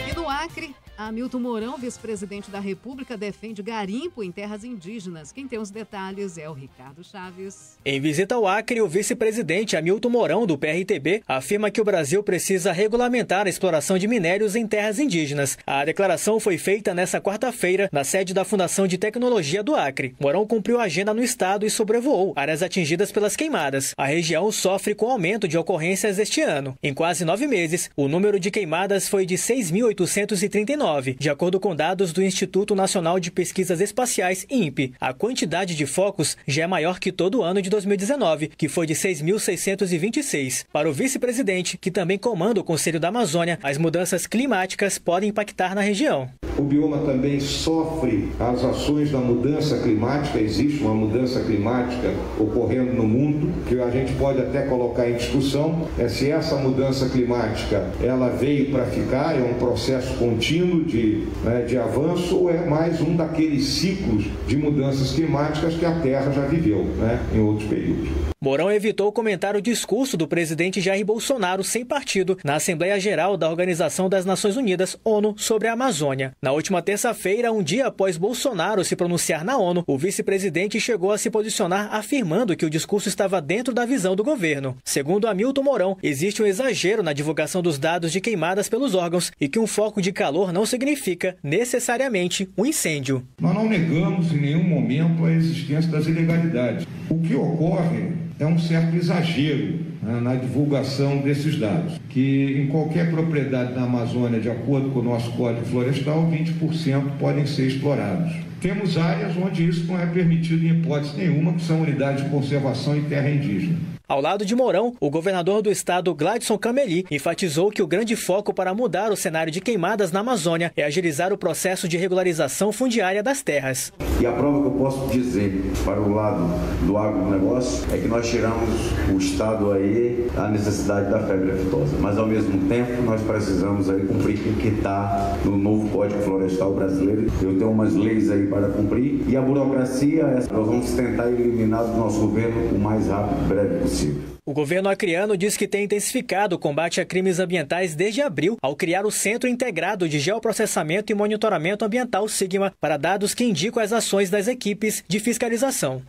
E no Acre, Hamilton Mourão, vice-presidente da República, defende garimpo em terras indígenas. Quem tem os detalhes é o Ricardo Chaves. Em visita ao Acre, o vice-presidente Hamilton Mourão, do PRTB, afirma que o Brasil precisa regulamentar a exploração de minérios em terras indígenas. A declaração foi feita nesta quarta-feira, na sede da Fundação de Tecnologia do Acre. Mourão cumpriu a agenda no estado e sobrevoou áreas atingidas pelas queimadas. A região sofre com aumento de ocorrências este ano. Em quase 9 meses, o número de queimadas foi de 6.839, de acordo com dados do Instituto Nacional de Pesquisas Espaciais, INPE. A quantidade de focos já é maior que todo o ano de 2019, que foi de 6.626. Para o vice-presidente, que também comanda o Conselho da Amazônia, as mudanças climáticas podem impactar na região. O bioma também sofre as ações da mudança climática. Existe uma mudança climática ocorrendo no mundo, que a gente pode até colocar em discussão se essa mudança climática ela veio para ficar, é um processo contínuo de avanço, ou é mais um daqueles ciclos de mudanças climáticas que a Terra já viveu, em outros períodos. Mourão evitou comentar o discurso do presidente Jair Bolsonaro sem partido na Assembleia Geral da Organização das Nações Unidas, ONU, sobre a Amazônia. Na última terça-feira, um dia após Bolsonaro se pronunciar na ONU, o vice-presidente chegou a se posicionar afirmando que o discurso estava dentro da visão do governo. Segundo Hamilton Mourão, existe um exagero na divulgação dos dados de queimadas pelos órgãos e que um foco de calor não significa necessariamente um incêndio. Nós não negamos em nenhum momento a existência das ilegalidades. O que ocorre é um certo exagero na divulgação desses dados, que em qualquer propriedade da Amazônia, de acordo com o nosso Código Florestal, 20% podem ser explorados. Temos áreas onde isso não é permitido em hipótese nenhuma, que são unidades de conservação em terra indígena. Ao lado de Mourão, o governador do estado, Gladson Cameli, enfatizou que o grande foco para mudar o cenário de queimadas na Amazônia é agilizar o processo de regularização fundiária das terras. E a prova que eu posso dizer para o lado do agronegócio é que nós tiramos o estado aí da necessidade da febre aftosa, mas ao mesmo tempo nós precisamos aí cumprir com o que está no novo Código Florestal brasileiro. Eu tenho umas leis aí para cumprir e a burocracia nós vamos tentar eliminar do nosso governo o mais rápido e breve possível. O governo acreano diz que tem intensificado o combate a crimes ambientais desde abril, ao criar o Centro Integrado de Geoprocessamento e Monitoramento Ambiental, SIGMA, para dados que indicam as ações das equipes de fiscalização.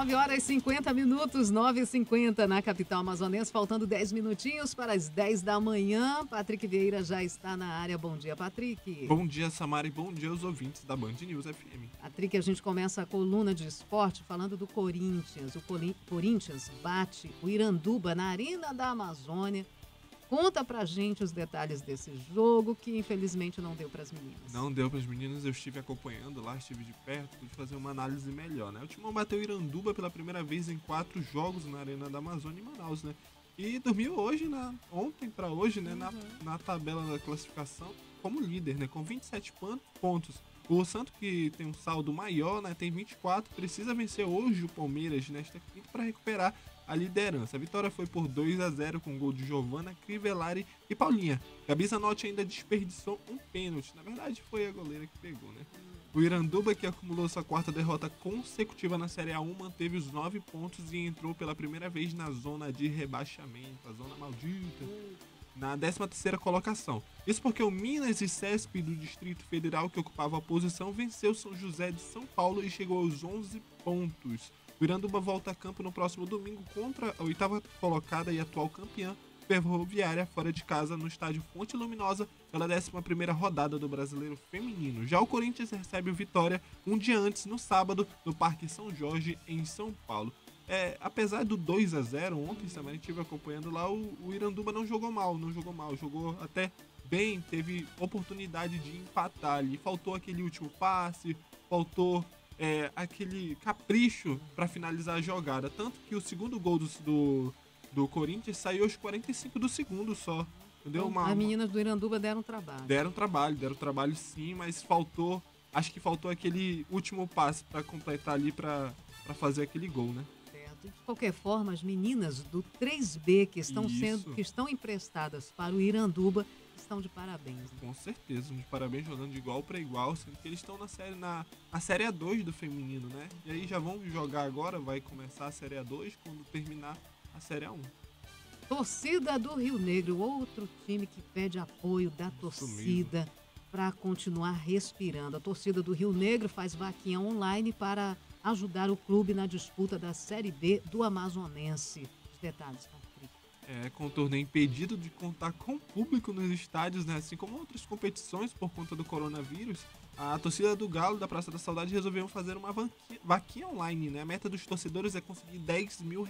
9h50, 9h50 na capital amazonense, faltando 10 minutinhos para as 10 da manhã. Patrick Vieira já está na área. Bom dia, Patrick. Bom dia, Samara, e bom dia aos ouvintes da Band News FM. Patrick, a gente começa a coluna de esporte falando do Corinthians. O Corinthians bate o Iranduba na Arena da Amazônia. Conta pra gente os detalhes desse jogo, que infelizmente não deu pras meninas. Não deu pras meninas, eu estive acompanhando lá, estive de perto, pude fazer uma análise melhor, né? O Timão bateu o Iranduba pela primeira vez em 4 jogos na Arena da Amazônia em Manaus, né? E dormiu hoje, ontem pra hoje, né? Na tabela da classificação como líder, né? Com 27 pontos. O Santos, que tem um saldo maior, né? Tem 24, precisa vencer hoje o Palmeiras nesta quinta para recuperar a liderança. A vitória foi por 2-0 com gol de Giovana, Crivellari e Paulinha. Gabi Zanotti ainda desperdiçou um pênalti. Na verdade, foi a goleira que pegou, né? O Iranduba, que acumulou sua quarta derrota consecutiva na Série A1, manteve os 9 pontos e entrou pela primeira vez na zona de rebaixamento, a zona maldita, na 13ª colocação. Isso porque o Minas e Cesp do Distrito Federal, que ocupava a posição, venceu São José de São Paulo e chegou aos 11 pontos. O Iranduba volta a campo no próximo domingo contra a 8ª colocada e atual campeã, Ferroviária, fora de casa no estádio Fonte Luminosa pela 11ª rodada do Brasileiro Feminino. Já o Corinthians recebe o Vitória um dia antes, no sábado, no Parque São Jorge, em São Paulo. Apesar do 2-0, ontem também a gente estive acompanhando lá, o Iranduba não jogou mal, jogou até bem, teve oportunidade de empatar ali. Faltou aquele último passe, faltou aquele capricho para finalizar a jogada. Tanto que o segundo gol do Corinthians saiu aos 45 do segundo só. Entendeu? As meninas do Iranduba deram trabalho. Deram trabalho sim, mas acho que faltou aquele último passe para completar ali, para fazer aquele gol, né? Certo. De qualquer forma, as meninas do 3B que estão emprestadas para o Iranduba estão de parabéns. Né? Com certeza, de parabéns, jogando de igual para igual, sendo que eles estão na Série A2 do feminino, né? E aí já vão jogar agora, vai começar a Série A2 quando terminar a Série A1. Torcida do Rio Negro, outro time que pede apoio da torcida para continuar respirando. A torcida do Rio Negro faz vaquinha online para ajudar o clube na disputa da Série B do Amazonense. Os detalhes, Patrick. Com o torneio impedido de contar com público nos estádios, né? Assim como outras competições por conta do coronavírus, a torcida do Galo da Praça da Saudade resolveu fazer uma vaquinha online, né? A meta dos torcedores é conseguir R$10 mil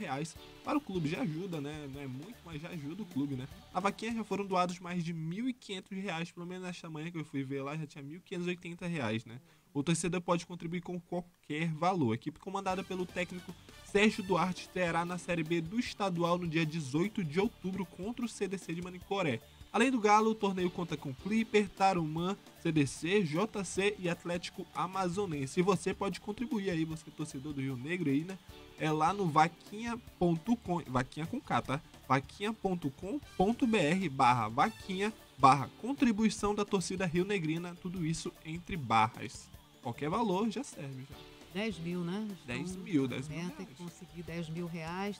para o clube. Já ajuda, né? Não é muito, mas já ajuda o clube, né? A vaquinha já foram doados mais de R$1.500, pelo menos nesta manhã que eu fui ver lá, já tinha R$1.580, né? O torcedor pode contribuir com qualquer valor. A equipe comandada pelo técnico Sérgio Duarte estreará na Série B do estadual no dia 18 de outubro contra o CDC de Manicoré. Além do Galo, o torneio conta com Clipper, Tarumã, CDC, JC e Atlético Amazonense. E você pode contribuir aí, você torcedor do Rio Negro aí, né? É lá no vaquinha.com, vaquinha com K, tá? vaquinha.com.br/vaquinha/contribuição da torcida rionegrina, tudo isso entre barras. Qualquer valor já serve já. 10 mil, né? 10 mil. Tem que conseguir R$10 mil,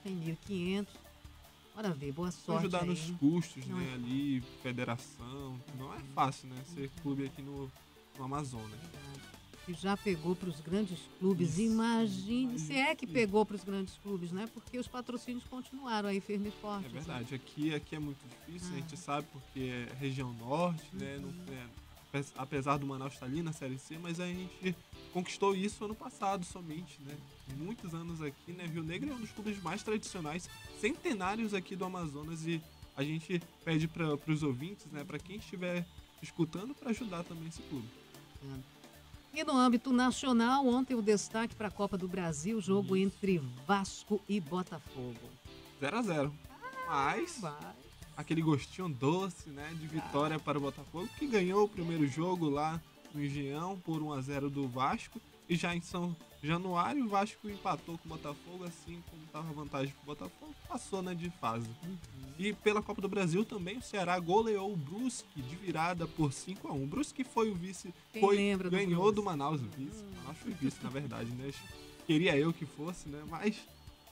tem 1.500. Bora ver, boa sorte. Ajudar aí. Nos custos, né? Ali, federação. Não é fácil, né? Ser clube aqui no Amazonas. Que já pegou para os grandes clubes. Imagine se é que pegou para os grandes clubes, né? Porque os patrocínios continuaram aí firme e forte. É verdade. Aqui é muito difícil, a gente sabe, porque é região norte, né? Não, apesar do Manaus estar ali na Série C, mas a gente conquistou isso ano passado somente, né? Muitos anos aqui, né? Rio Negro é um dos clubes mais tradicionais, centenários aqui do Amazonas, e a gente pede para os ouvintes, né? Para quem estiver escutando, para ajudar também esse clube. E no âmbito nacional, ontem o destaque para a Copa do Brasil, jogo entre Vasco e Botafogo. 0-0. Mas aquele gostinho doce, né, de vitória para o Botafogo, que ganhou o primeiro jogo lá no Engenhão por 1-0 do Vasco. E já em São Januário, o Vasco empatou com o Botafogo, assim como estava vantagem para o Botafogo, passou, né, de fase. E pela Copa do Brasil também, o Ceará goleou o Brusque de virada por 5-1. O Brusque foi o vice, ganhou do Manaus o vice. O Manaus foi vice, na verdade, né? Queria eu que fosse, né? Mas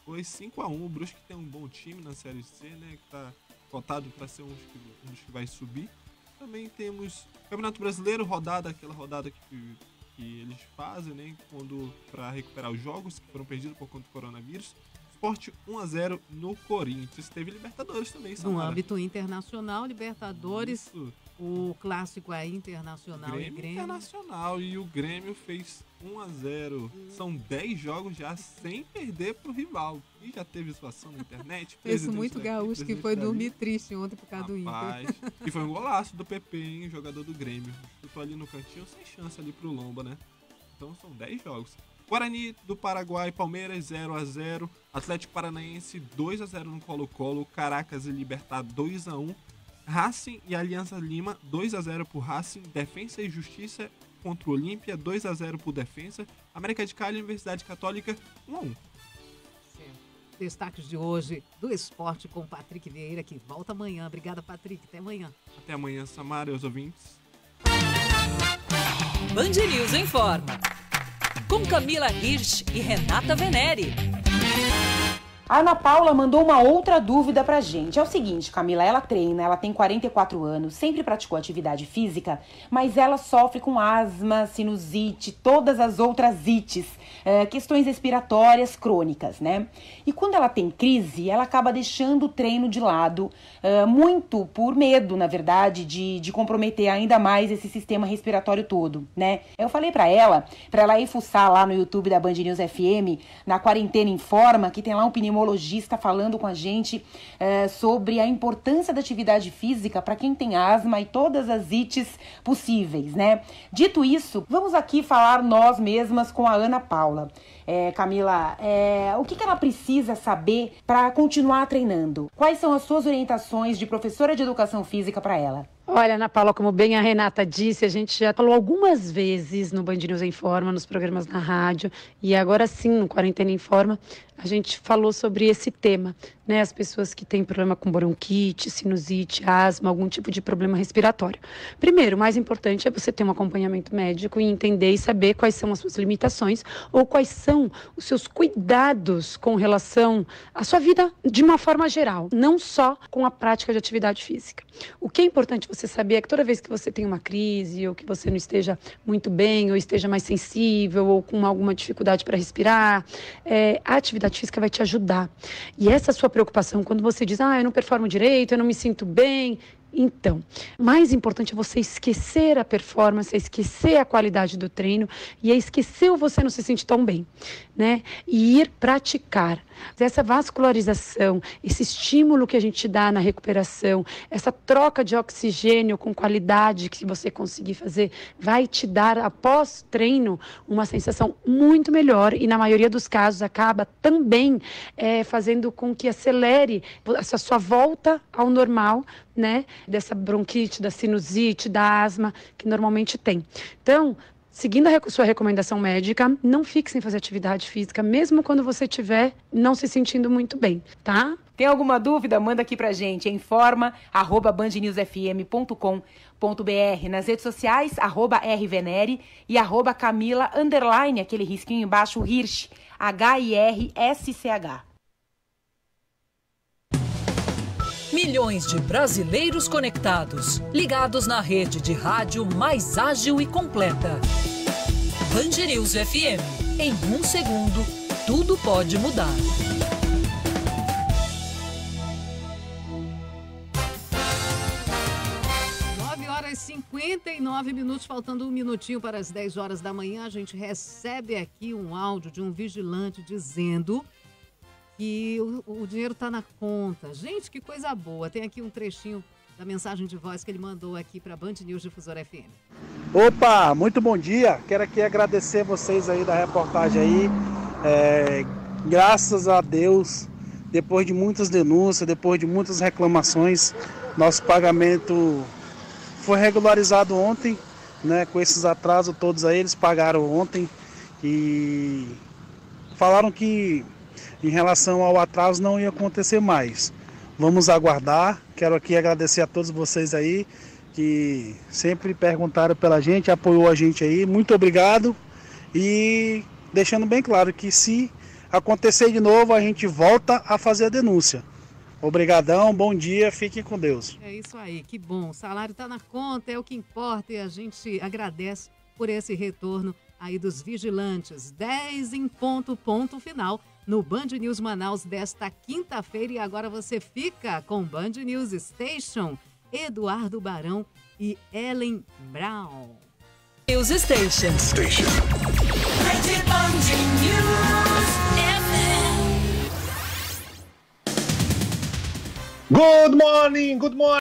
foi 5-1. O Brusque tem um bom time na Série C, né? Que tá cotado para ser um dos que vai subir. Também temos Campeonato Brasileiro, aquela rodada que eles fazem, né, para recuperar os jogos que foram perdidos por conta do coronavírus. Sport 1-0 no Corinthians. Teve Libertadores também, Samara. No âmbito internacional, Libertadores, isso. O clássico é Internacional e Grêmio. Internacional, e o Grêmio fez 1-0. São 10 jogos já sem perder pro rival. E já teve situação na internet. Isso muito gaúcho, que foi dormir triste ontem por causa do Inter. E foi um golaço do PP, hein, jogador do Grêmio. Chutou ali no cantinho, sem chance ali pro Lomba, né? Então são 10 jogos. Guarani do Paraguai, Palmeiras 0-0. Atlético Paranaense 2-0 no Colo-Colo. Caracas e Libertad 2-1. Racing e Aliança Lima 2-0 por Racing. Defensa e Justiça contra o Olímpia 2-0 por Defensa. América de Cali e Universidade Católica 1-1. Destaques de hoje do esporte com Patrick Vieira, que volta amanhã. Obrigada, Patrick. Até amanhã. Até amanhã, Samara e os ouvintes. Band News informa. Com Camila Hirsch e Renata Venere. A Ana Paula mandou uma outra dúvida pra gente. É o seguinte, Camila, ela treina, ela tem 44 anos, sempre praticou atividade física, mas ela sofre com asma, sinusite, todas as outras ites, questões respiratórias crônicas, né? E quando ela tem crise, ela acaba deixando o treino de lado, muito por medo, na verdade, de comprometer ainda mais esse sistema respiratório todo, né? Eu falei pra ela ir fuçar lá no YouTube da Band News FM, na Quarentena Informa, que tem lá um pneumologista falando com a gente sobre a importância da atividade física para quem tem asma e todas as ites possíveis, né? Dito isso, vamos aqui falar nós mesmas com a Ana Paula. Camila, o que ela precisa saber para continuar treinando? Quais são as suas orientações de professora de educação física para ela? Olha, Ana Paula, como bem a Renata disse, a gente já falou algumas vezes no Band News Informa, nos programas na rádio, e agora sim, no Quarentena Informa, a gente falou sobre esse tema, né? As pessoas que têm problema com bronquite, sinusite, asma, algum tipo de problema respiratório. Primeiro, o mais importante é você ter um acompanhamento médico e entender e saber quais são as suas limitações ou quais são os seus cuidados com relação à sua vida de uma forma geral, não só com a prática de atividade física. O que é importante você saber é que toda vez que você tem uma crise ou que você não esteja muito bem ou esteja mais sensível ou com alguma dificuldade para respirar, a atividade física vai te ajudar. E essa sua preocupação, quando você diz, eu não performo direito, eu não me sinto bem, então, mais importante é você esquecer a performance, é esquecer a qualidade do treino e é esquecer o você não se sentir tão bem, né? E ir praticar. Essa vascularização, esse estímulo que a gente dá na recuperação, essa troca de oxigênio com qualidade que você conseguir fazer, vai te dar, após treino, uma sensação muito melhor e, na maioria dos casos, acaba também fazendo com que acelere essa sua volta ao normal, né? Dessa bronquite, da sinusite, da asma, que normalmente tem. Então, seguindo a sua recomendação médica, não fique sem fazer atividade física, mesmo quando você estiver não se sentindo muito bem, tá? Tem alguma dúvida? Manda aqui pra gente, informa@bandnewsfm.com.br, nas redes sociais, @rvenere e @Camila_, aquele risquinho embaixo, Hirsch, HIRSCH. Milhões de brasileiros conectados, ligados na rede de rádio mais ágil e completa. Band News FM. Em 1 segundo, tudo pode mudar. Horas 59 minutos, faltando um minutinho para as 10 horas da manhã, a gente recebe aqui um áudio de um vigilante dizendo que o dinheiro está na conta. Gente, que coisa boa. Tem aqui um trechinho da mensagem de voz que ele mandou aqui para a Band News Difusora FM. Opa, muito bom dia. Quero aqui agradecer vocês aí da reportagem aí. Graças a Deus, depois de muitas denúncias, depois de muitas reclamações, nosso pagamento foi regularizado ontem, né? Com esses atrasos todos aí, eles pagaram ontem e falaram que em relação ao atraso não ia acontecer mais. Vamos aguardar. Quero aqui agradecer a todos vocês aí que sempre perguntaram pela gente, apoiou a gente aí. Muito obrigado. E deixando bem claro que se acontecer de novo, a gente volta a fazer a denúncia. Obrigadão, bom dia, fiquem com Deus. É isso aí, que bom. O salário está na conta, é o que importa e a gente agradece por esse retorno aí dos vigilantes. 10 em ponto final no Band News Manaus desta quinta-feira. E agora você fica com Band News Station, Eduardo Barão e Ellen Brown. News Station. Good morning, good morning.